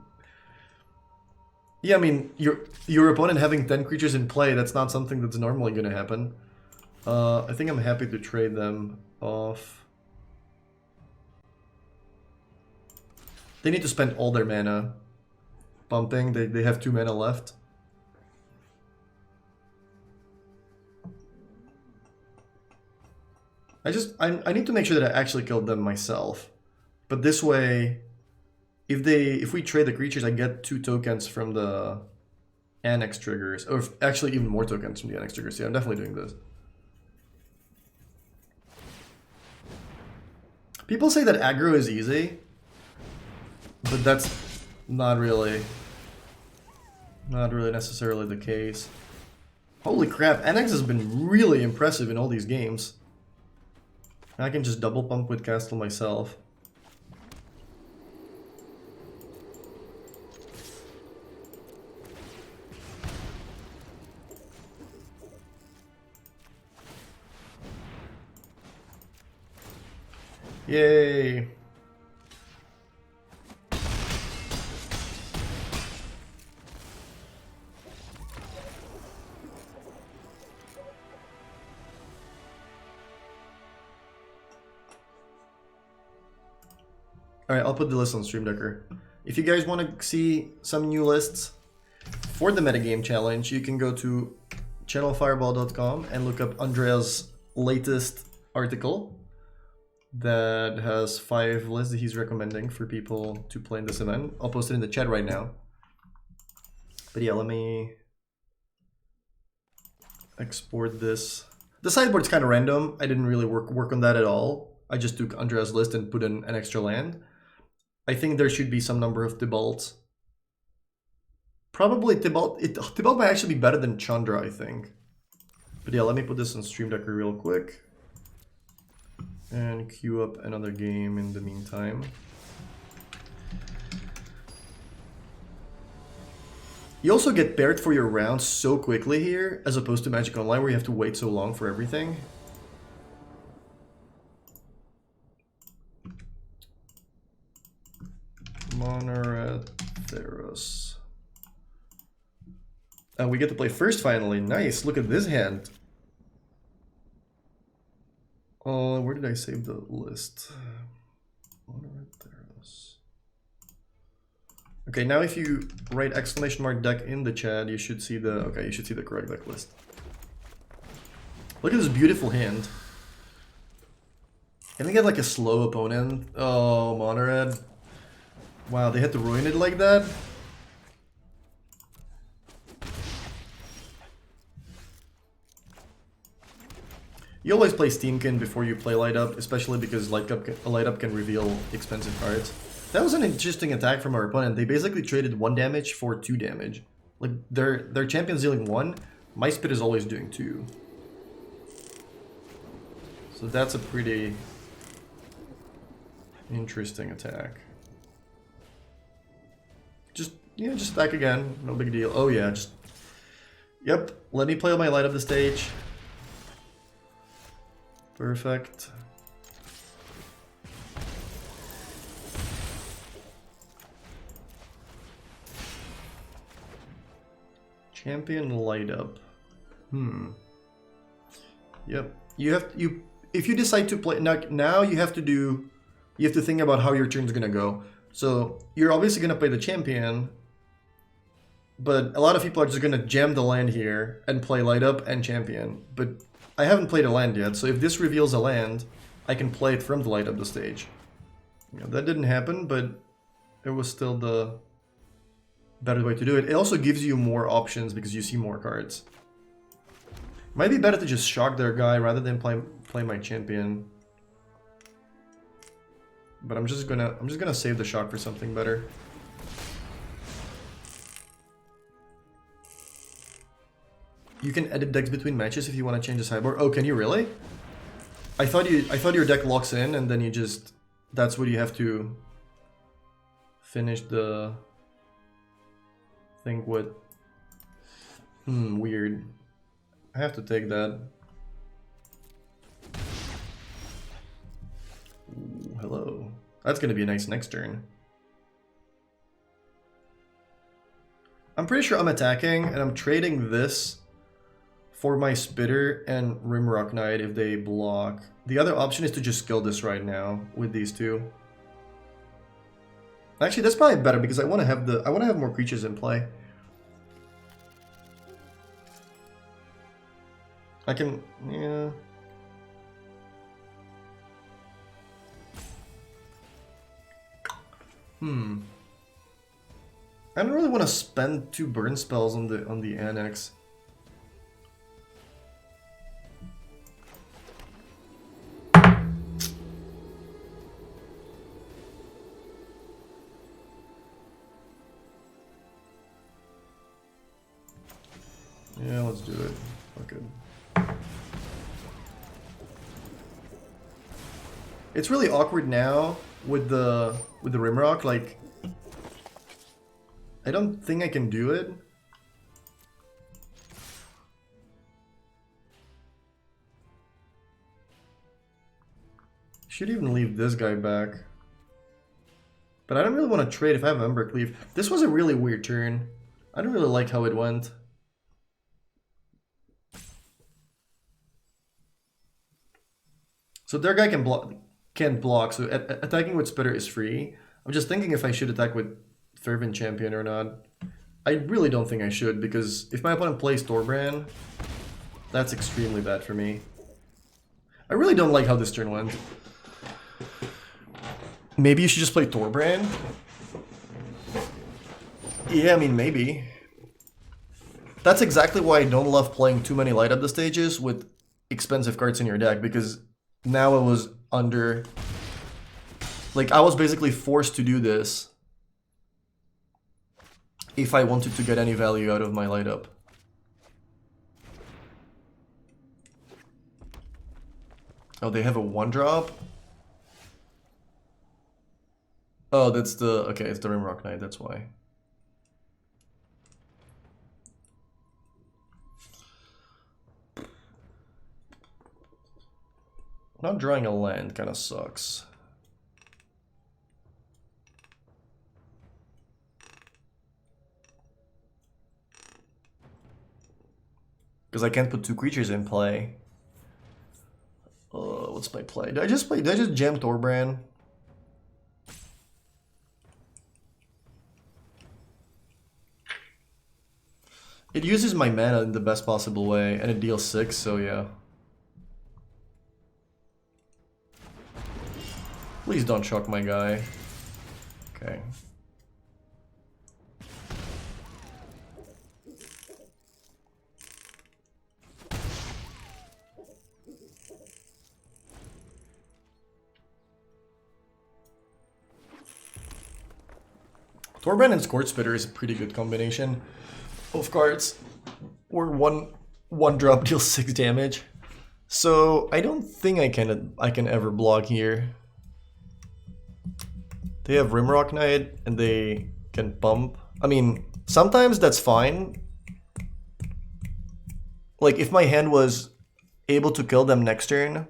Yeah, I mean, your opponent having 10 creatures in play, that's not something that's normally going to happen. I think I'm happy to trade them off. They need to spend all their mana pumping. They have 2 mana left. I need to make sure that I actually killed them myself. But this way, if we trade the creatures, I get 2 tokens from the annex triggers, or actually even more tokens from the annex triggers. Yeah, I'm definitely doing this. People say that aggro is easy, but that's not really necessarily the case. Holy crap, annex has been really impressive in all these games. I can just double pump with castle myself. Yay! Alright, I'll put the list on Stream Decker. If you guys want to see some new lists for the Metagame Challenge, you can go to channelfireball.com and look up Andrea's latest article that has 5 lists that he's recommending for people to play in this event. I'll post it in the chat right now. But yeah, let me export this. The sideboard's kind of random. I didn't really work on that at all. I just took Andrea's list and put in an extra land. I think there should be some number of Tibalts. Probably Tibalt might actually be better than Chandra, I think. But yeah, let me put this on Stream Decker real quick. And queue up another game in the meantime. You also get paired for your rounds so quickly here, as opposed to Magic Online where you have to wait so long for everything. Monored, Theros. And we get to play first finally. Nice, look at this hand. Where did I save the list? Monored, Theros. Okay, now if you write ! deck in the chat, you should see the you should see the correct deck list. Look at this beautiful hand. Can they get like a slow opponent? Oh, Monored. Wow, they had to ruin it like that? You always play Steamkin before you play Light Up, especially because Light Up can reveal expensive cards. That was an interesting attack from our opponent. They basically traded 1 damage for 2 damage. Like, their champion's dealing 1, my Spit is always doing 2. So that's a pretty interesting attack. Just attack again, no big deal. Oh yeah, yep, let me play on my Light Up the stage. Perfect. Champion Light Up. Yep. If you decide to play now you have to think about how your turn's gonna go. So you're obviously gonna play the champion, but a lot of people are just gonna jam the land here and play Light Up and champion. But I haven't played a land yet, so if this reveals a land, I can play it from the Light Up the stage. You know, that didn't happen, but it was still the better way to do it. It also gives you more options because you see more cards. Might be better to just shock their guy rather than play my champion. But I'm just gonna save the shock for something better. You can edit decks between matches if you want to change the sideboard. Oh, can you really? I thought your deck locks in and then that's what you have to finish the thing with. Weird. I have to take that. Ooh, hello. That's gonna be a nice next turn. I'm pretty sure I'm attacking, and I'm trading this for my Spitter and Rimrock Knight if they block. The other option is to just kill this right now with these two. Actually, that's probably better because I want to have more creatures in play. I can, yeah. I don't really want to spend 2 burn spells on the annex. Yeah, let's do it. Fuck it. It's really awkward now with the Rimrock, like I don't think I can do it. Should even leave this guy back. But I don't really want to trade if I have Embercleave. This was a really weird turn. I don't really like how it went. So their guy can't block, so attacking with Spitter is free. I'm just thinking if I should attack with Fervent Champion or not. I really don't think I should, because if my opponent plays Thorbrand, that's extremely bad for me. I really don't like how this turn went. Maybe you should just play Thorbrand? Yeah, I mean, maybe. That's exactly why I don't love playing too many light up the stages with expensive cards in your deck, because now I was under... Like, I was basically forced to do this if I wanted to get any value out of my light up. Oh, they have a 1-drop? Oh, that's the... Okay, it's the Rimrock Knight, that's why. Not drawing a land kind of sucks. Because I can't put 2 creatures in play. What's my play? Did I just jam Thorbrand? It uses my mana in the best possible way, and it deals 6, so yeah. Please don't shock my guy. Okay. Thorbrand and Scorch Spitter is a pretty good combination of cards where one drop deals 6 damage. So I don't think I can ever block here. They have Rimrock Knight and they can pump. I mean, sometimes that's fine. Like if my hand was able to kill them next turn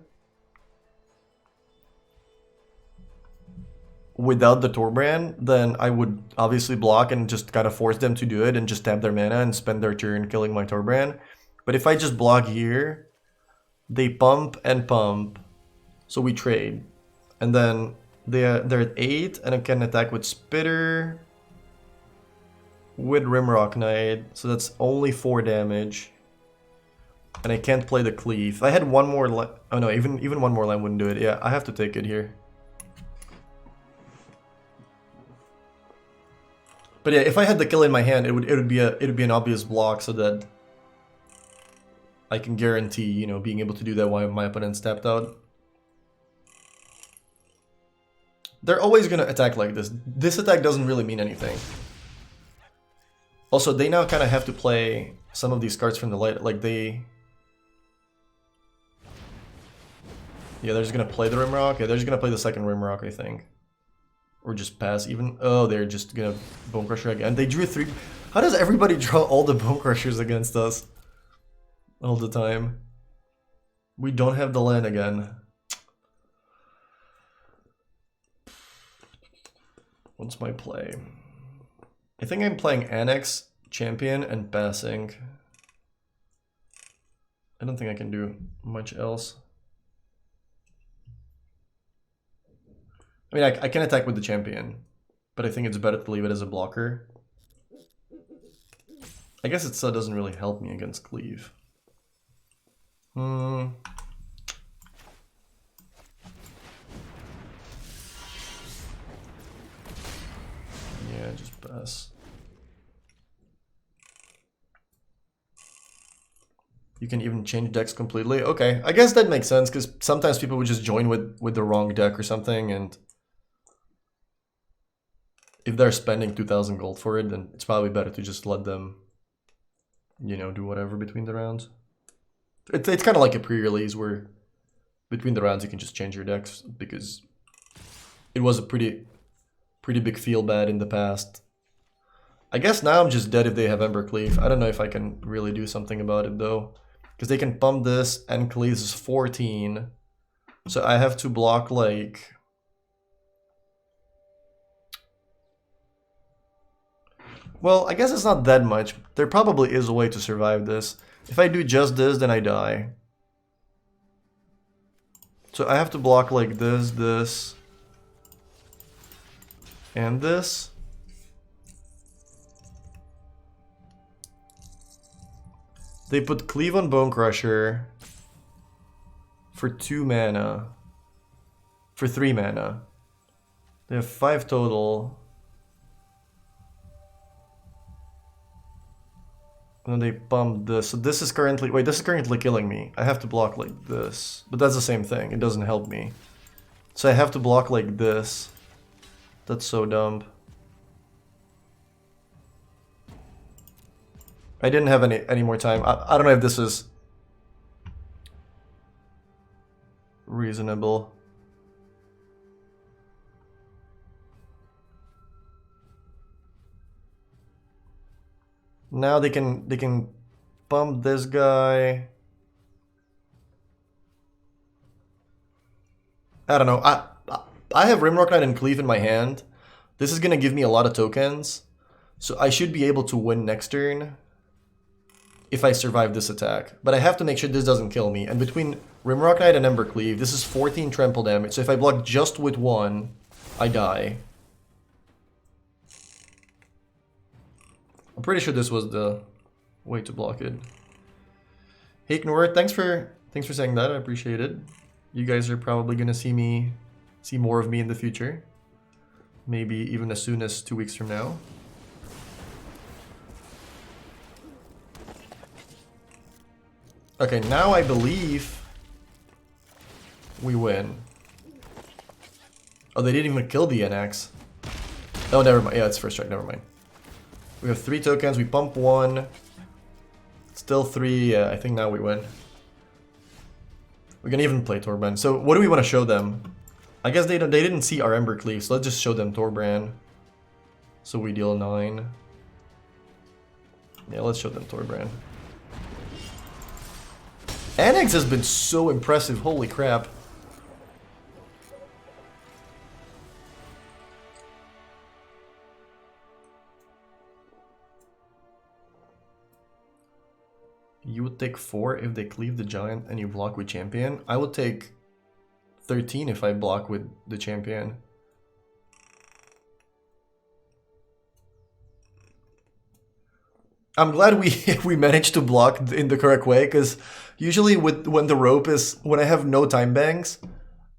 without the Thorbrand, then I would obviously block and just kind of force them to do it and just tap their mana and spend their turn killing my Thorbrand. But if I just block here, they pump and pump, so we trade. And then they're at 8 and I can attack with Spitter, with Rimrock Knight, so that's only 4 damage. And I can't play the Cleave. If I had one more oh no, even one more land wouldn't do it. Yeah, I have to take it here. But yeah, if I had the kill in my hand, it would be an obvious block, so that I can guarantee, you know, being able to do that while my opponent's tapped out. They're always gonna attack like this. This attack doesn't really mean anything. Also, they now kind of have to play some of these cards from the light, like they... Yeah, they're just gonna play the Rimrock. Yeah, they're just gonna play the second Rimrock, I think. Or just pass even. Oh, they're just gonna Bone Crusher again. They drew 3. How does everybody draw all the Bone Crushers against us all the time? We don't have the land again. What's my play? I think I'm playing Annex, Champion, and passing. I don't think I can do much else. I mean, I can attack with the Champion, but I think it's better to leave it as a blocker. I guess it still doesn't really help me against Cleave. Yeah, just pass. You can even change decks completely. Okay, I guess that makes sense, because sometimes people would just join with the wrong deck or something, and if they're spending 2,000 gold for it, then it's probably better to just let them, you know, do whatever between the rounds. It's kind of like a pre-release where between the rounds you can just change your decks, because it was a pretty big feel bad in the past. I guess now I'm just dead if they have Embercleave. I don't know if I can really do something about it though, because they can pump this and Cleave is 14, so I have to block like... Well, I guess it's not that much. There probably is a way to survive this. If I do just this, then I die. So I have to block like this, this, and this. They put Cleave on Bone Crusher for 2 mana. For 3 mana. They have 5 total. And then they pump this. So this is currently... Wait, this is currently killing me. I have to block like this. But that's the same thing. It doesn't help me. So I have to block like this. That's so dumb. I didn't have any more time. I don't know if this is reasonable. Now they can bump this guy. I don't know. I have Rimrock Knight and Cleave in my hand. This is gonna give me a lot of tokens, so I should be able to win next turn if I survive this attack. But I have to make sure this doesn't kill me. And between Rimrock Knight and Embercleave, this is 14 trample damage. So if I block just with one, I die. I'm pretty sure this was the way to block it. Hey Knor, thanks for saying that. I appreciate it. You guys are probably gonna see more of me in the future. Maybe even as soon as 2 weeks from now. Okay, now I believe we win. Oh, they didn't even kill the NX. Oh, never mind. Yeah, it's first strike. Never mind. We have 3 tokens. We pump 1. Still 3. Yeah, I think now we win. We can even play Torbrand. So what do we want to show them? I guess they didn't see our Embercleave, so let's just show them Torbrand. So we deal 9. Yeah, let's show them Torbrand. Annex has been so impressive, holy crap. You would take 4 if they cleave the giant and you block with champion. I would take 13 if I block with the champion. I'm glad we managed to block in the correct way, because usually when the rope is, when I have no time banks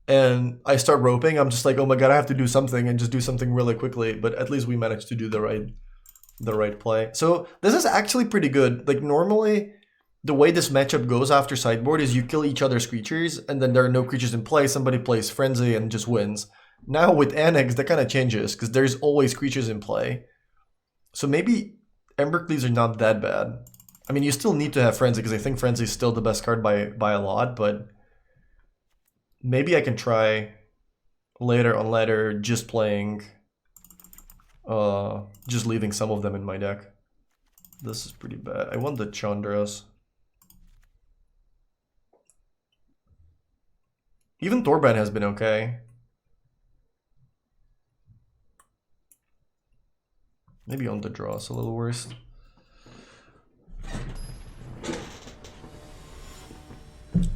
and I start roping, I'm just like, oh my god, I have to do something and just do something really quickly. But at least we managed to do the right play. So this is actually pretty good. Like normally the way this matchup goes after sideboard is you kill each other's creatures and then there are no creatures in play. Somebody plays Frenzy and just wins. Now with Annex that kind of changes because there's always creatures in play. So maybe Embercleaves are not that bad. I mean, you still need to have Frenzy because I think Frenzy is still the best card by a lot, but maybe I can try later on ladder just playing, just leaving some of them in my deck. This is pretty bad. I want the Chandras. Even Torban has been okay. Maybe on the draw is a little worse.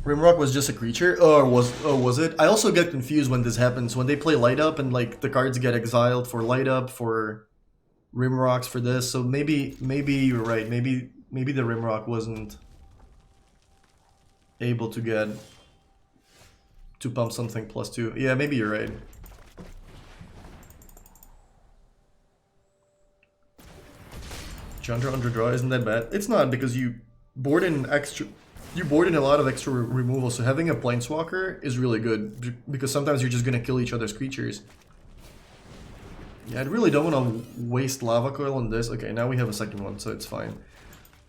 Rimrock was just a creature? Or was it? I also get confused when this happens. When they play light up and like the cards get exiled for light up, for Rimrocks for this. So maybe you're right. Maybe the Rimrock wasn't able to get to pump something +2. Yeah, maybe you're right. Chandra under draw isn't that bad. It's not, because you board in a lot of extra removal, so having a Planeswalker is really good, because sometimes you're just gonna kill each other's creatures. Yeah, I really don't want to waste Lava Coil on this. Okay, now we have a second one, so it's fine.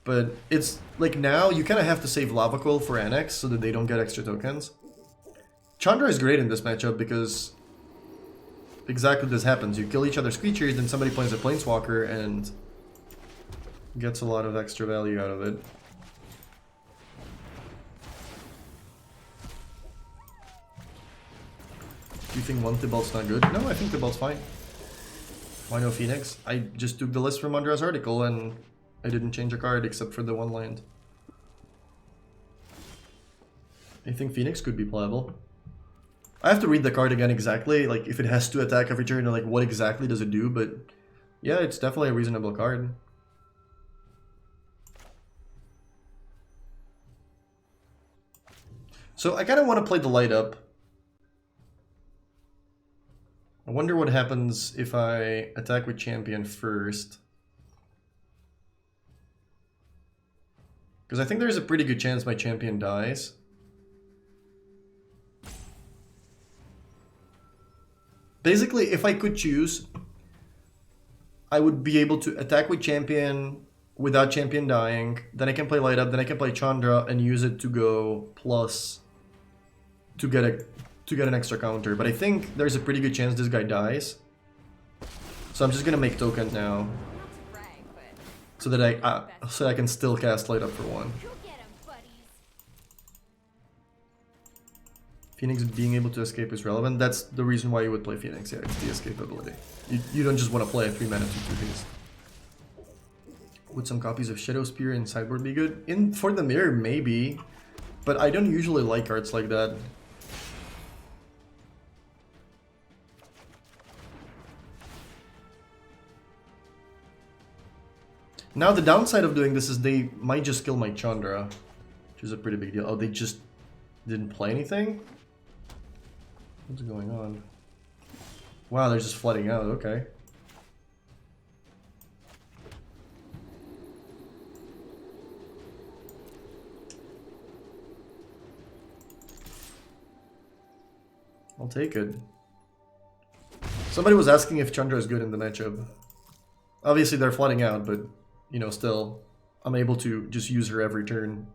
But it's like now you kind of have to save Lava Coil for Annex so that they don't get extra tokens. Chandra is great in this matchup because exactly this happens. You kill each other's creatures, then somebody plays a Planeswalker and gets a lot of extra value out of it. Do you think one Thibault's not good? No, I think Thibault's fine. Why no Phoenix? I just took the list from Andrea's article and I didn't change a card except for the one land. I think Phoenix could be playable. I have to read the card again exactly, like if it has to attack every turn, like what exactly does it do, but yeah, it's definitely a reasonable card. So I kind of want to play the light up. I wonder what happens if I attack with champion first. Because I think there's a pretty good chance my champion dies. Basically, if I could choose, I would be able to attack with champion without champion dying. Then I can play light up, then I can play Chandra and use it to go plus to get an extra counter. But I think there's a pretty good chance this guy dies. So I'm just gonna make token now, so that I can still cast light up for one. Phoenix being able to escape is relevant. That's the reason why you would play Phoenix. Yeah, it's the escape ability. You don't just want to play a 3-mana 2/2 haste. Would some copies of Shadow Spear in sideboard be good? For the mirror, maybe, but I don't usually like cards like that. Now the downside of doing this is they might just kill my Chandra, which is a pretty big deal. Oh, they just didn't play anything? What's going on? Wow, they're just flooding out, okay. I'll take it. Somebody was asking if Chandra is good in the matchup. Obviously they're flooding out, but you know, still, I'm able to just use her every turn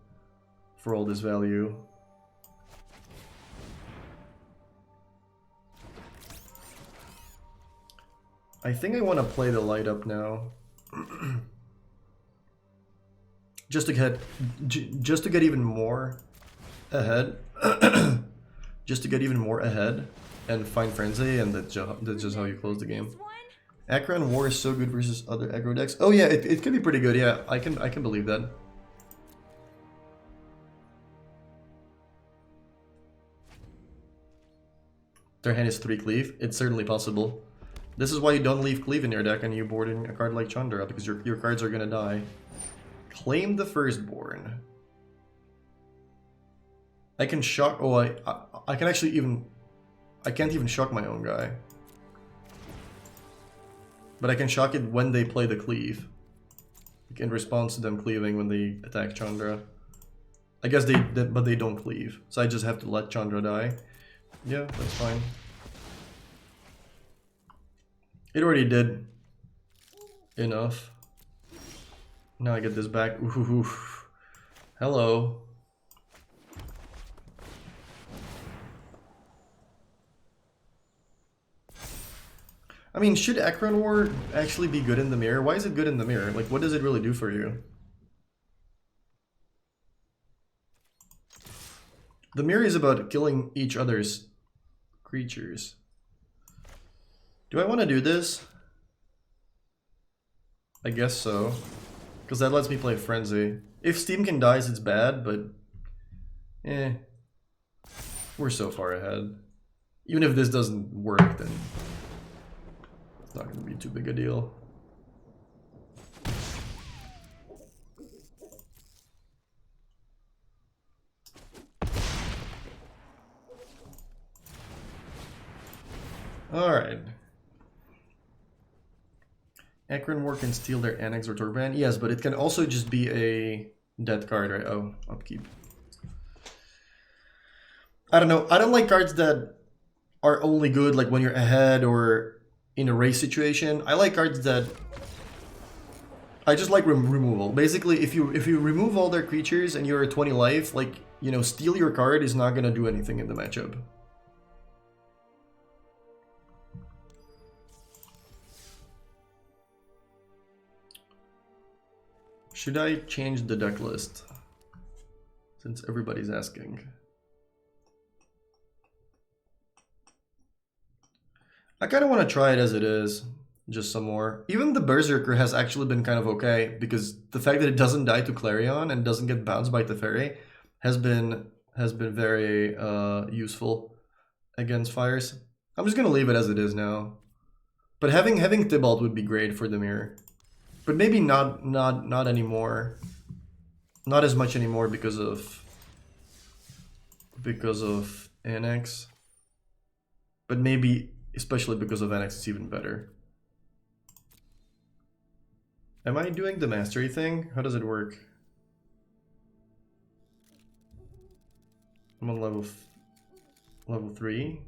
for all this value. I think I want to play the light up now. just to get even more ahead. Just to get even more ahead and find Frenzy, and that's just how you close the game. Akron War is so good versus other aggro decks. Oh yeah, it could be pretty good. Yeah, I can believe that. Their hand is 3 cleave. It's certainly possible. This is why you don't leave cleave in your deck and you board in a card like Chandra, because your cards are gonna die. Claim the Firstborn. I can shock. Oh, I can actually even. I can't even shock my own guy. But I can shock it when they play the cleave. In response to them cleaving when they attack Chandra. I guess but they don't cleave. So I just have to let Chandra die. Yeah, that's fine. It already did enough. Now I get this back. Ooh. Hello. I mean, should Akron War actually be good in the mirror? Why is it good in the mirror? Like, what does it really do for you? The mirror is about killing each other's creatures. Do I want to do this? I guess so. Because that lets me play Frenzy. If Steamkin dies, it's bad, but... eh. We're so far ahead. Even if this doesn't work, then... it's not going to be too big a deal. Alright. Akron War can steal their Annex or Torbrand. Yes, but it can also just be a dead card, right? Oh, upkeep. I don't know. I don't like cards that are only good like when you're ahead or in a race situation. I like cards that... I just like removal. Basically, if you remove all their creatures and you're at 20 life, like, you know, steal your card is not gonna do anything in the matchup. Should I change the deck list? Since everybody's asking. I kind of want to try it as it is. Just some more. Even the Berserker has actually been kind of okay, because the fact that it doesn't die to Clarion and doesn't get bounced by Teferi has been very useful against fires. I'm just gonna leave it as it is now. But having Tybalt would be great for the mirror. But maybe not anymore. Not as much anymore because of Annex. But maybe especially because of Annex it's even better. Am I doing the mastery thing? How does it work? I'm on level 3.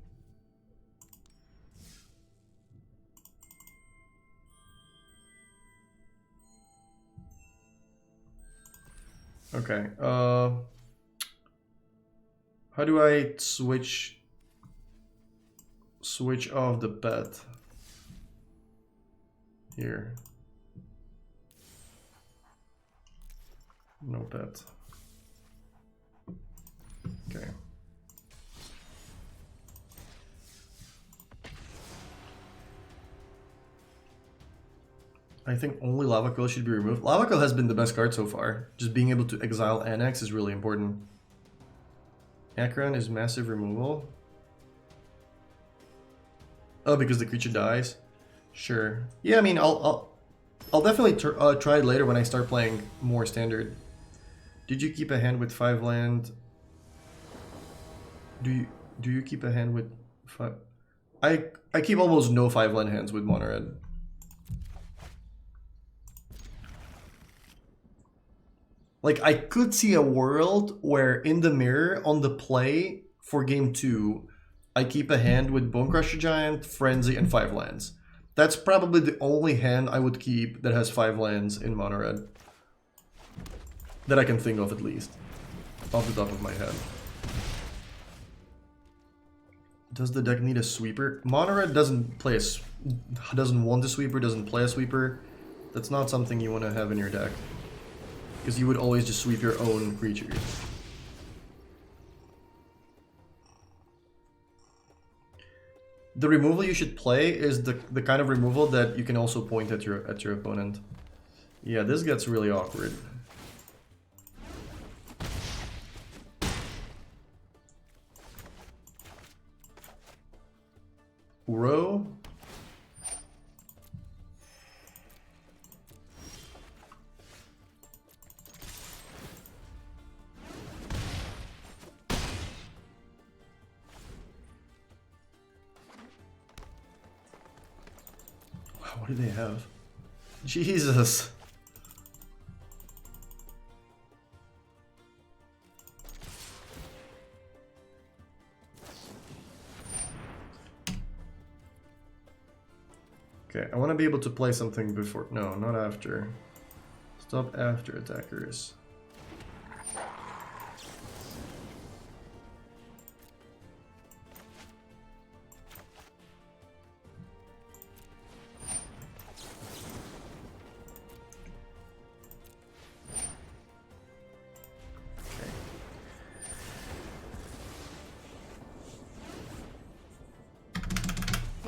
Okay, how do I switch off the pet here? No pet. Okay. I think only Lava Coil should be removed. Lava Coil has been the best card so far. Just being able to exile Annex is really important. Akron is massive removal. Oh, because the creature dies? Sure. Yeah, I mean, I'll definitely try it later when I start playing more standard. Did you keep a hand with 5 land? Do you keep a hand with 5? I keep almost no 5 land hands with Monored. Like, I could see a world where in the mirror, on the play for game 2, I keep a hand with Bone Crusher Giant, Frenzy, and 5 lands. That's probably the only hand I would keep that has 5 lands in Monored. That I can think of at least. Off the top of my head. Does the deck need a sweeper? Monored doesn't want a sweeper, doesn't play a sweeper. That's not something you want to have in your deck. Because you would always just sweep your own creatures. The removal you should play is the kind of removal that you can also point at your opponent. Yeah, this gets really awkward. Uro. What do they have? Jesus. Okay, I want to be able to play something before... No, not after. Stop after attackers.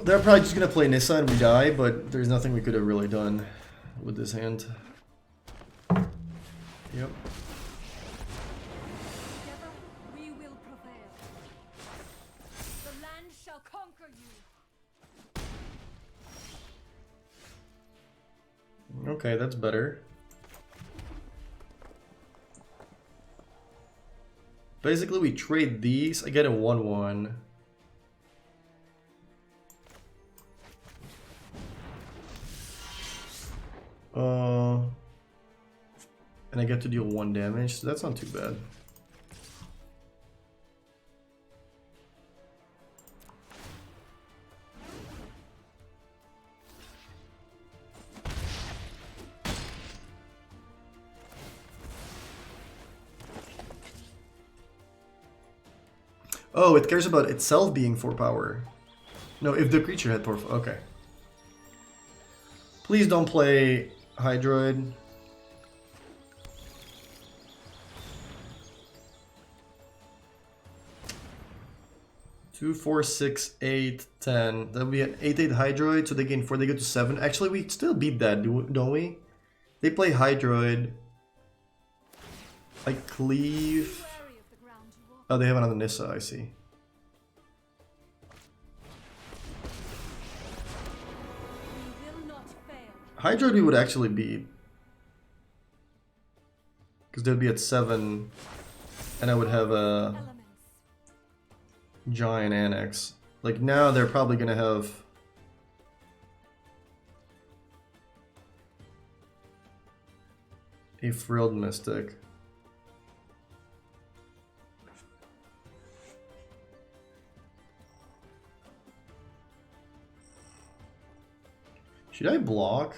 They're probably just gonna play Nissa and we die, but there's nothing we could have really done with this hand. Yep. Together we will prevail. The land shall conquer you. Okay, that's better. Basically, we trade these. I get a 1/1. And I get to deal 1 damage, so that's not too bad. Oh, it cares about itself being 4 power. No, if the creature had 4. Okay. Please don't play Hydroid. 2, 4, 6, 8, 10. That would be an 8/8 Hydroid, so they gain 4, they go to 7. Actually, we still beat that, don't we? They play Hydroid. I cleave. Wary of the ground you walk. Oh, they have another Nissa, I see. We will not fail. Hydroid we would actually beat. Because they'd be at 7, and I would have a Elements. giant annex. Like now they're probably gonna have a frilled mystic. Should I block?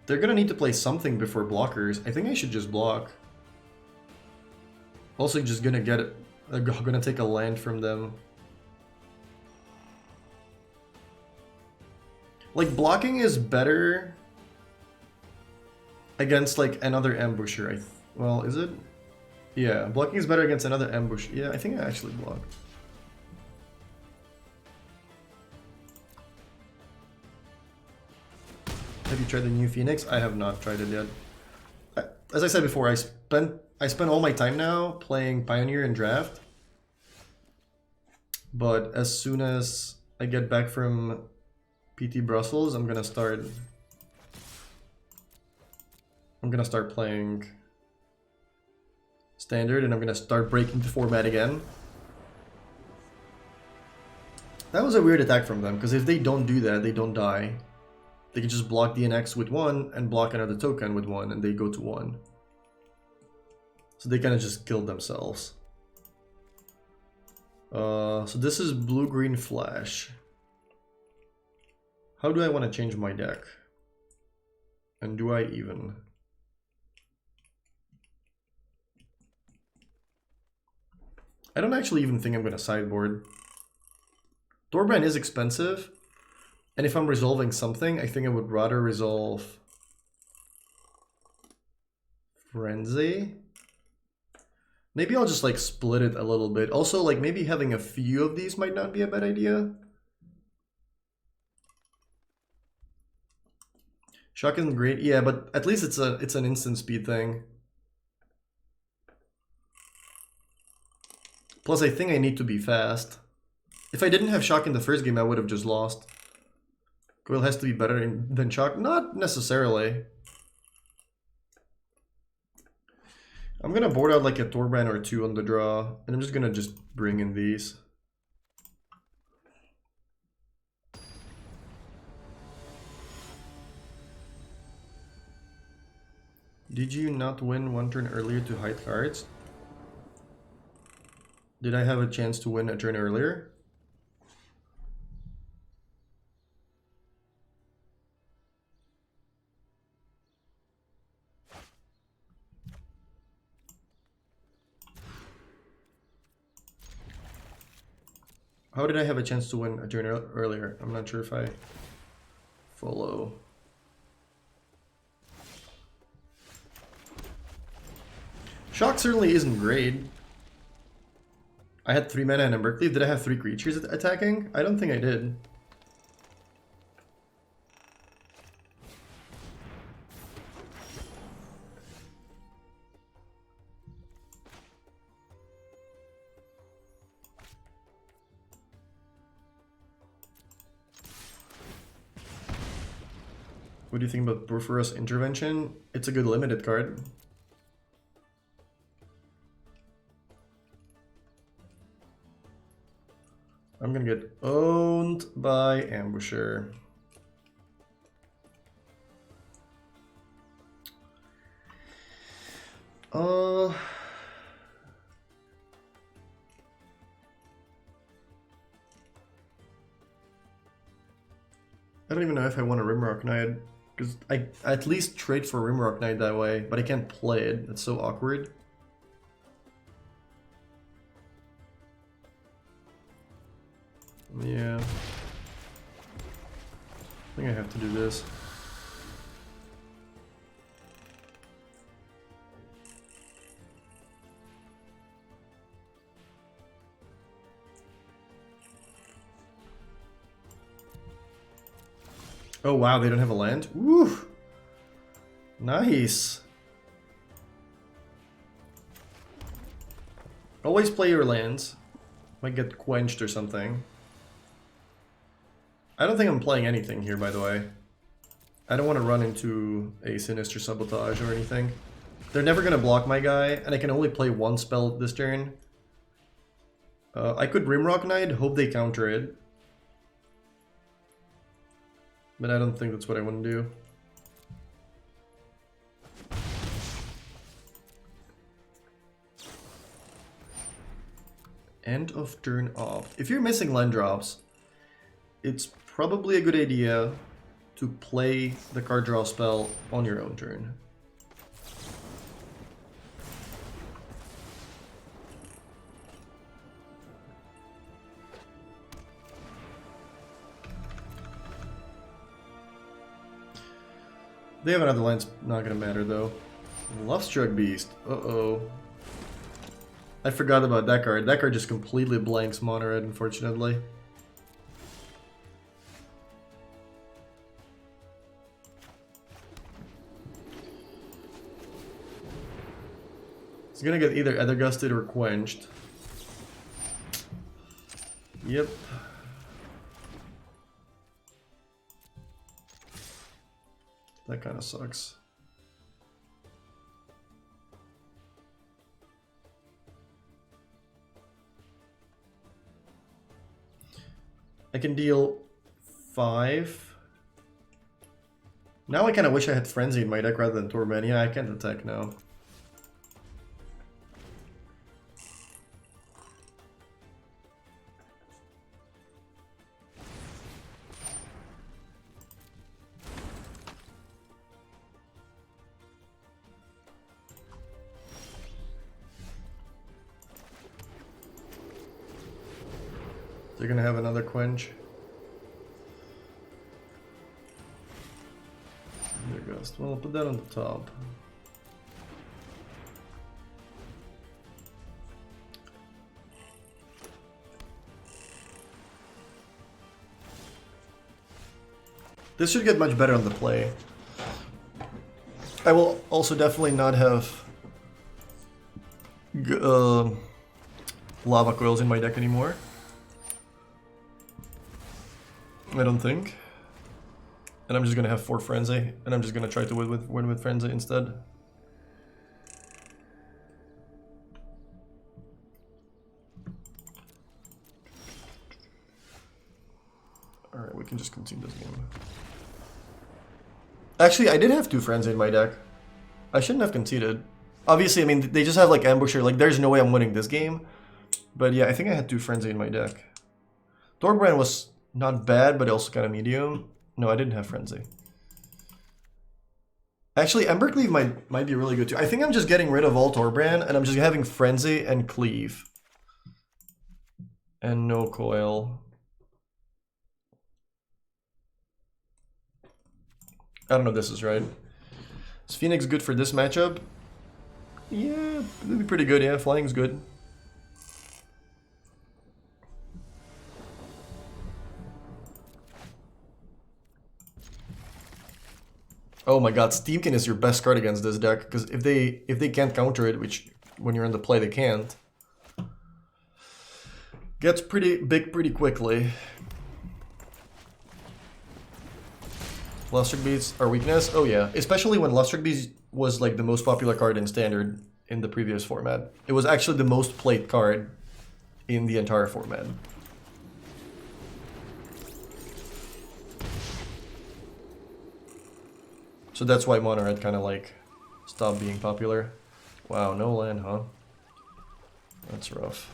They're gonna need to play something before blockers. I think I should just block. Also just gonna get it. I'm gonna take a land from them. Like, blocking is better against, like, another ambusher. Well, is it? Yeah, blocking is better against another ambush. Yeah, I think I actually block. Have you tried the new Phoenix? I have not tried it yet. As I said before, I spend all my time now playing Pioneer and Draft. But as soon as I get back from PT Brussels, I'm gonna start playing Standard, and I'm gonna start breaking the format again. That was a weird attack from them, because if they don't do that, they don't die. They can just block DNX with 1 and block another token with 1, and they go to 1. So they kind of just killed themselves. So this is blue-green flash. How do I want to change my deck? And do I even? I don't actually even think I'm going to sideboard. Thorbrand is expensive. And if I'm resolving something, I think I would rather resolve Frenzy. Maybe I'll just like split it a little bit. Also, like maybe having a few of these might not be a bad idea. Shock isn't great, yeah, but at least it's an instant speed thing. Plus, I think I need to be fast. If I didn't have Shock in the first game, I would have just lost. Coil has to be better than Shock? Not necessarily. I'm gonna board out like a Thorbrand or 2 on the draw, and I'm just gonna bring in these. Did you not win 1 turn earlier to hide cards? Did I have a chance to win a turn earlier? How did I have a chance to win a turn earlier? I'm not sure if I follow. Shock certainly isn't great. I had 3 mana and a Berkeley. Did I have 3 creatures attacking? I don't think I did. What do you think about Porphyros Intervention? It's a good limited card. I'm gonna get owned by Ambusher. I don't even know if I want a Rimrock Knight, because I at least trade for Rimrock Knight that way, but I can't play it. It's so awkward. Yeah. I think I have to do this. Oh wow, they don't have a land? Woo! Nice! Always play your lands. Might get quenched or something. I don't think I'm playing anything here, by the way. I don't want to run into a Sinister Sabotage or anything. They're never going to block my guy, and I can only play one spell this turn. I could Rimrock Knight, hope they counter it. But I don't think that's what I want to do. End of turn off. If you're missing land drops, it's probably a good idea to play the card draw spell on your own turn. They have another land's not gonna matter though. Lovestruck Beast. Uh-oh. I forgot about that card. That card just completely blanks Monored, unfortunately. It's gonna get either Ethergusted or Quenched. Yep. That kind of sucks. I can deal 5. Now I kind of wish I had Frenzy in my deck rather than Torment. Yeah, I can't attack now. They're gonna have another quench. There goes. Well, I'll put that on the top. This should get much better on the play. I will also definitely not have lava coils in my deck anymore. I don't think. And I'm just gonna have 4 Frenzy, and I'm just gonna try to win with Frenzy instead. Alright, we can just continue this game. Actually, I did have 2 Frenzy in my deck. I shouldn't have conceded. Obviously, I mean, they just have like Ambusher, like there's no way I'm winning this game. But yeah, I think I had 2 Frenzy in my deck. Thorbrand was not bad, but also kind of medium. No, I didn't have Frenzy. Actually, Embercleave might be really good too. I think I'm just getting rid of all Thorbrand, and I'm just having Frenzy and Cleave. And no Coil. I don't know if this is right. Is Phoenix good for this matchup? Yeah, it'd be pretty good, yeah. Flying's good. Oh my god, Steamkin is your best card against this deck, because if they can't counter it, which when you're in the play they can't, gets pretty big pretty quickly. Lustric Beads are weakness? Oh yeah, especially when Lustric Beads was like the most popular card in Standard in the previous format. It was actually the most played card in the entire format. So that's why Monored kind of like stopped being popular. Wow, no land, huh? That's rough.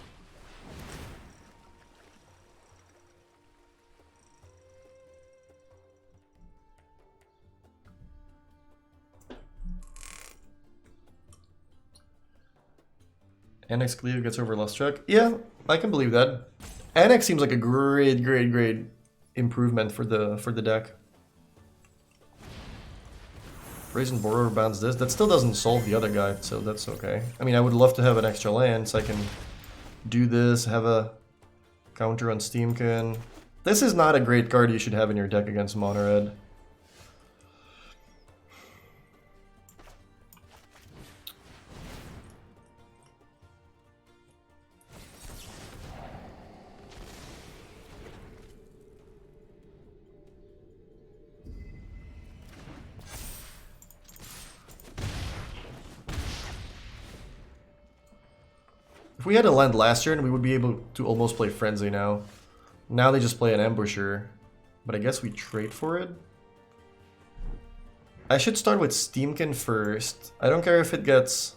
Annex Cleo gets over Lustruck. Yeah, I can believe that. Annex seems like a great improvement for the deck. Brazen Borer bans this. That still doesn't solve the other guy, so that's okay. I mean, I would love to have an extra land so I can do this, have a counter on Steamkin. This is not a great card you should have in your deck against Monored. If we had a land last turn, we would be able to almost play Frenzy now. Now they just play an Ambusher. But I guess we trade for it? I should start with Steamkin first. I don't care if it gets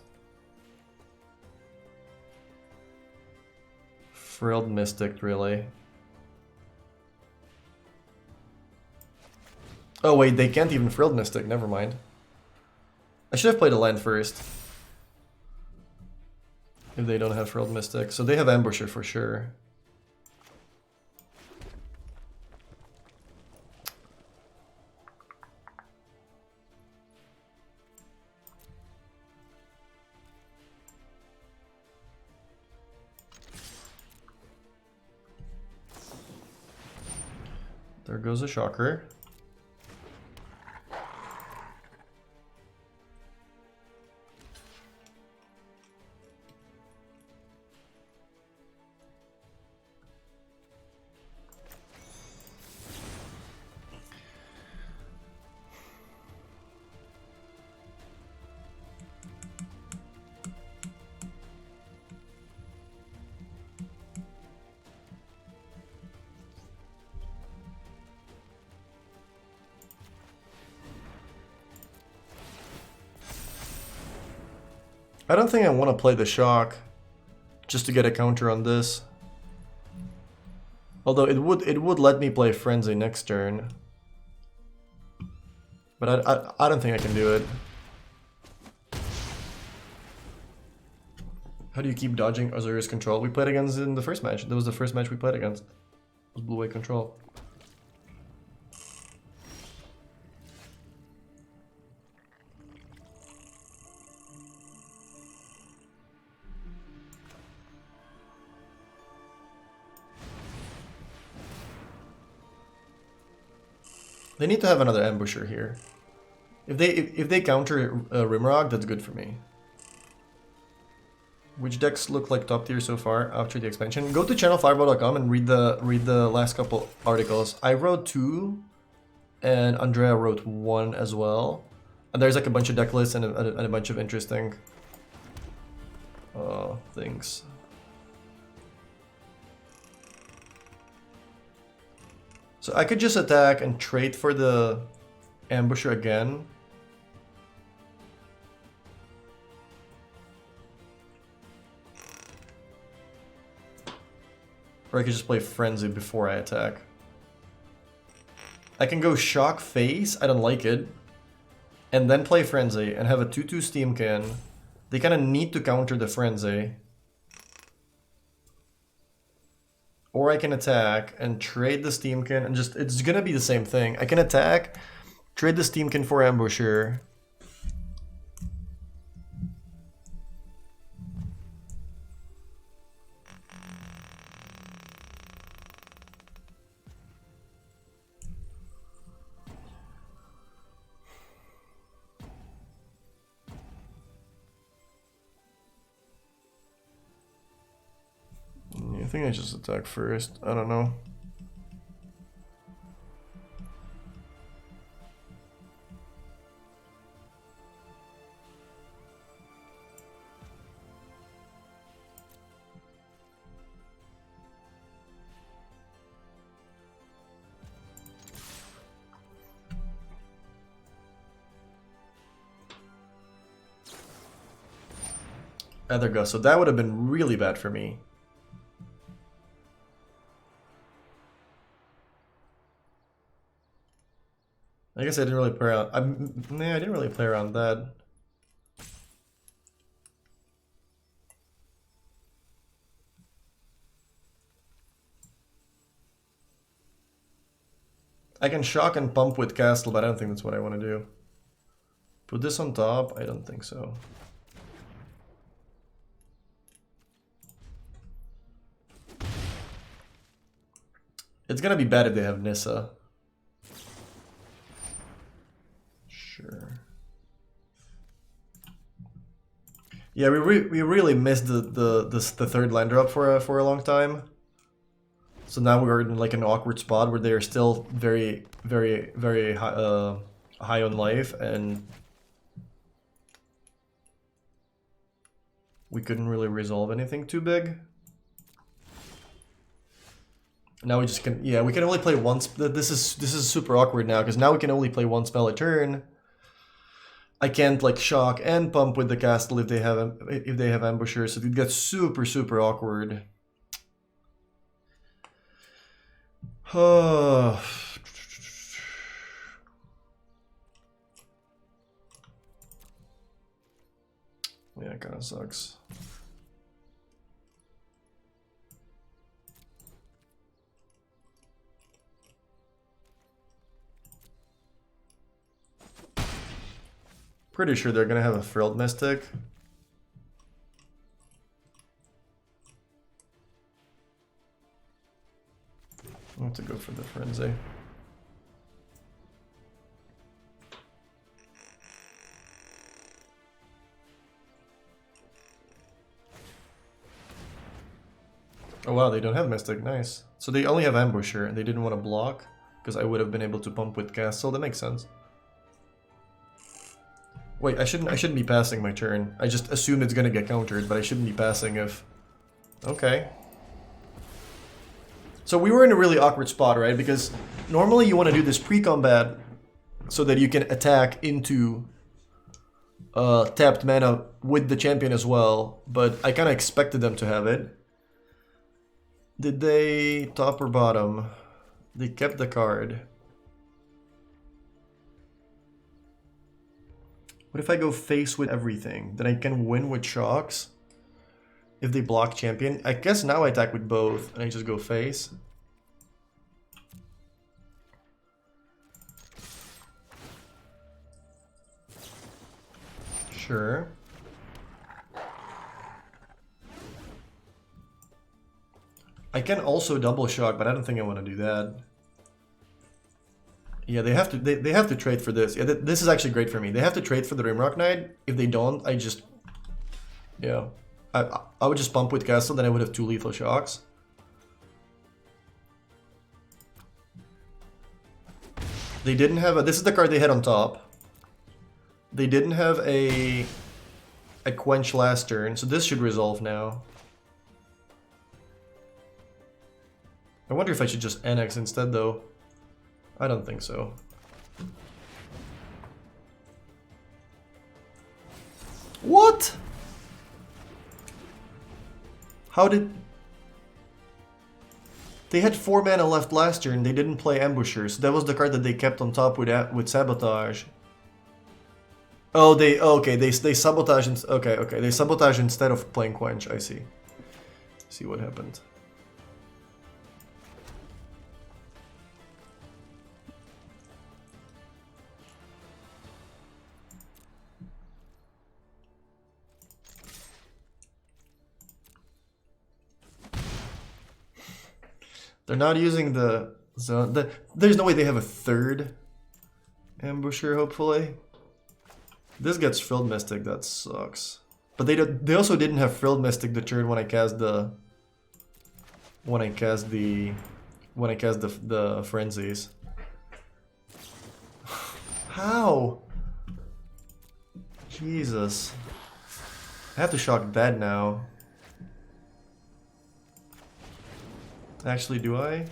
Frilled Mystic, really. Oh wait, they can't even Frilled Mystic, never mind. I should have played a land first. If they don't have Frilled Mystic. So they have Ambusher for sure. There goes a Shocker. I don't think I want to play the Shock just to get a counter on this. Although it would let me play Frenzy next turn. But I don't think I can do it. How do you keep dodging Azorius Control? We played against it in the first match. That was the first match we played against. It was Blue White Control. They need to have another Ambusher here. If they counter Rimrock, that's good for me. Which decks look like top tier so far after the expansion? Go to channelfireball.com and read the last couple articles. I wrote 2, and Andrea wrote 1 as well. And there's like a bunch of deck lists and a bunch of interesting things. So I could just attack and trade for the Ambusher again. Or I could just play Frenzy before I attack. I can go Shock Face, I don't like it. And then play Frenzy and have a 2/2 Steamkin. They kind of need to counter the Frenzy. Or I can attack and trade the Steamkin and just, it's gonna be the same thing. I can attack, trade the Steamkin for Ambusher. I think I just attack first. I don't know. Ether Gust, so that would have been really bad for me. I guess I didn't really play around. I didn't really play around that. I can shock and pump with Castle, but I don't think that's what I want to do. Put this on top? I don't think so. It's gonna be bad if they have Nissa. Sure. Yeah, we really missed the third land drop for a long time. So now we're in like an awkward spot where they're still very high on life, and we couldn't really resolve anything too big. Now we just can, yeah, we can only play one. This is super awkward now because now we can only play one spell a turn. I can't like shock and pump with the castle if they have ambushers, so it gets super awkward. Yeah, it kind of sucks. Pretty sure they're gonna have a Frilled Mystic. I have to go for the Frenzy. Oh wow, they don't have Mystic, nice. So they only have Ambusher and they didn't want to block because I would have been able to pump with Castle, that makes sense. Wait, I shouldn't be passing my turn. I just assumed it's gonna get countered, but I shouldn't be passing if... Okay. So we were in a really awkward spot, right? Because normally you want to do this pre-combat so that you can attack into tapped mana with the champion as well, but I kind of expected them to have it. Did they top or bottom? They kept the card. What if I go face with everything? Then I can win with shocks. If they block champion. I guess now I attack with both and I just go face. Sure. I can also double shock, but I don't think I want to do that. Yeah, they have to trade for this. Yeah, this is actually great for me. They have to trade for the Rimrock Knight. If they don't, I just... Yeah. I would just pump with Castle, then I would have 2 lethal shocks. They didn't have a... This is the card they had on top. They didn't have a Quench last turn, so this should resolve now. I wonder if I should just annex instead, though. I don't think so. What? How did... They had 4 mana left last turn, they didn't play Ambushers. That was the card that they kept on top with Sabotage. Oh, okay, they sabotage, okay, they sabotage instead of playing Quench, I see. See what happened. They're not using the zone. There's no way they have a third Ambusher, hopefully. This gets Frilled Mystic, that sucks. But they also didn't have Frilled Mystic the turn when I cast the frenzies. How? Jesus. I have to shock that now. Actually, do I?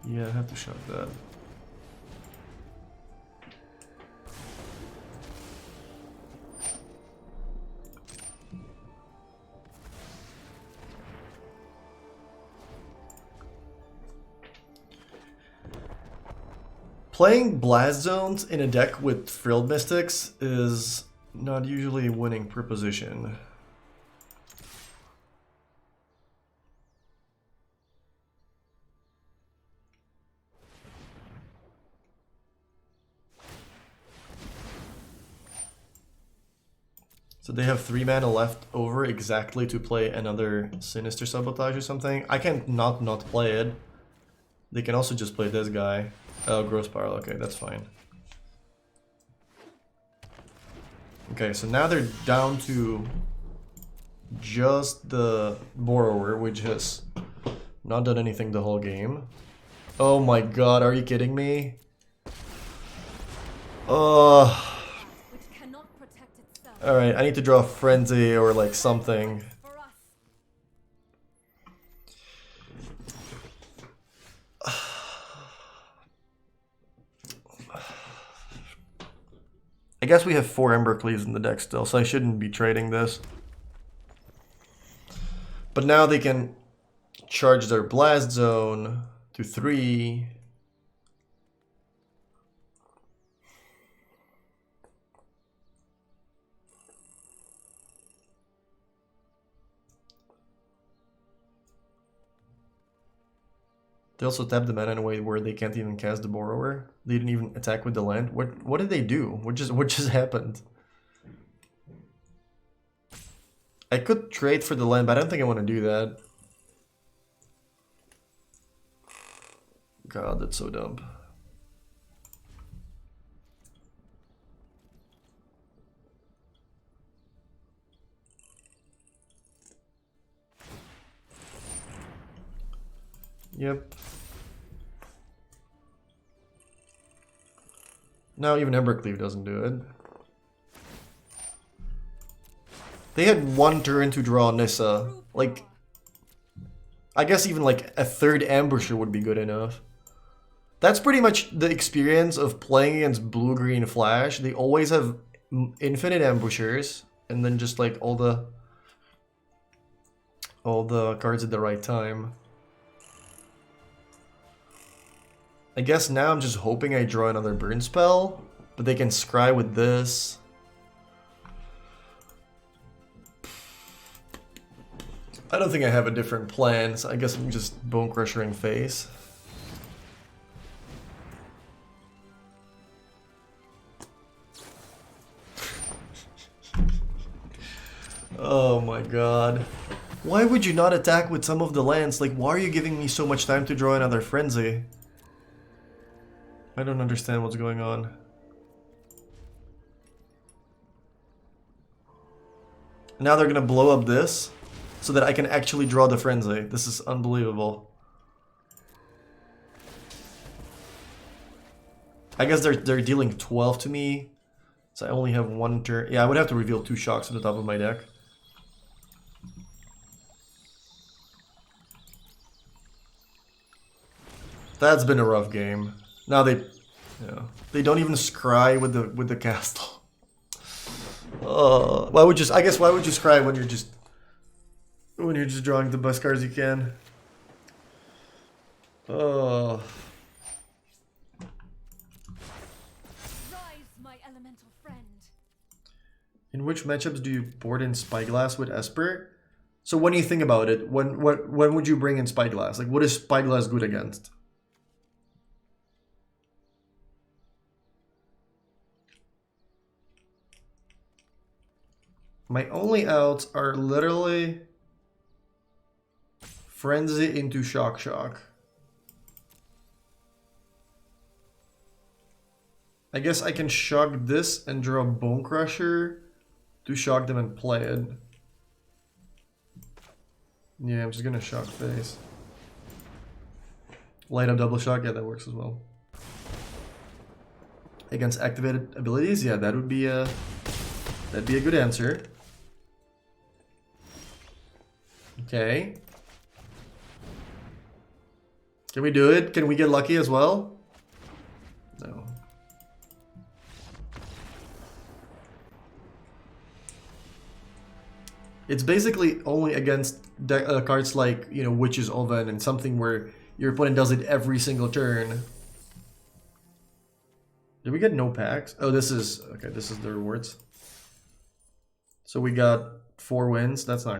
Yeah, I have to shock that. Playing Blast Zones in a deck with Frilled Mystics is not usually a winning proposition. So they have 3 mana left over exactly to play another Sinister Sabotage or something. I can't not play it. They can also just play this guy. Oh, Gross Spiral. Okay, that's fine. Okay, so now they're down to just the Borrower, which has not done anything the whole game. Oh my god, are you kidding me? Alright, I need to draw a Frenzy or like something. I guess we have 4 Embercleaves in the deck still, so I shouldn't be trading this. But now they can charge their Blast Zone to 3. They also tap the mana in a way where they can't even cast the Borrower. They didn't even attack with the land. What did they do? What just happened? I could trade for the land, but I don't think I want to do that. God, that's so dumb. Yep. Now even Embercleave doesn't do it. They had 1 turn to draw Nissa. Like, I guess even like a 3rd Ambusher would be good enough. That's pretty much the experience of playing against Blue-Green Flash. They always have infinite Ambushers, and then just like all the cards at the right time. I guess now I'm just hoping I draw another burn spell, but they can scry with this. I don't think I have a different plan, so I guess I'm just Bone Crushering face. Oh my god. Why would you not attack with some of the lands? Like, why are you giving me so much time to draw another Frenzy? I don't understand what's going on. Now they're gonna blow up this so that I can actually draw the Frenzy. This is unbelievable. I guess they're dealing 12 to me, so I only have 1 turn. Yeah, I would have to reveal 2 shocks at the top of my deck. That's been a rough game. Now they don't even scry with the castle. Why would you scry when you're just drawing the best cards you can? Rise, my elemental friend. In which matchups do you board in Spyglass with Esper? So when you think about it, when would you bring in Spyglass? Like, what is Spyglass good against? My only outs are literally Frenzy into Shock. I guess I can shock this and draw Bone Crusher to shock them and play it. Yeah, I'm just gonna shock face. Light up double shock, yeah, that works as well. Against activated abilities, yeah, that'd be a good answer. Okay. Can we do it? Can we get lucky as well? No. It's basically only against cards like, you know, Witch's Oven and something where your opponent does it every single turn. Did we get no packs? Oh, this is okay. This is the rewards. So we got 4 wins. That's not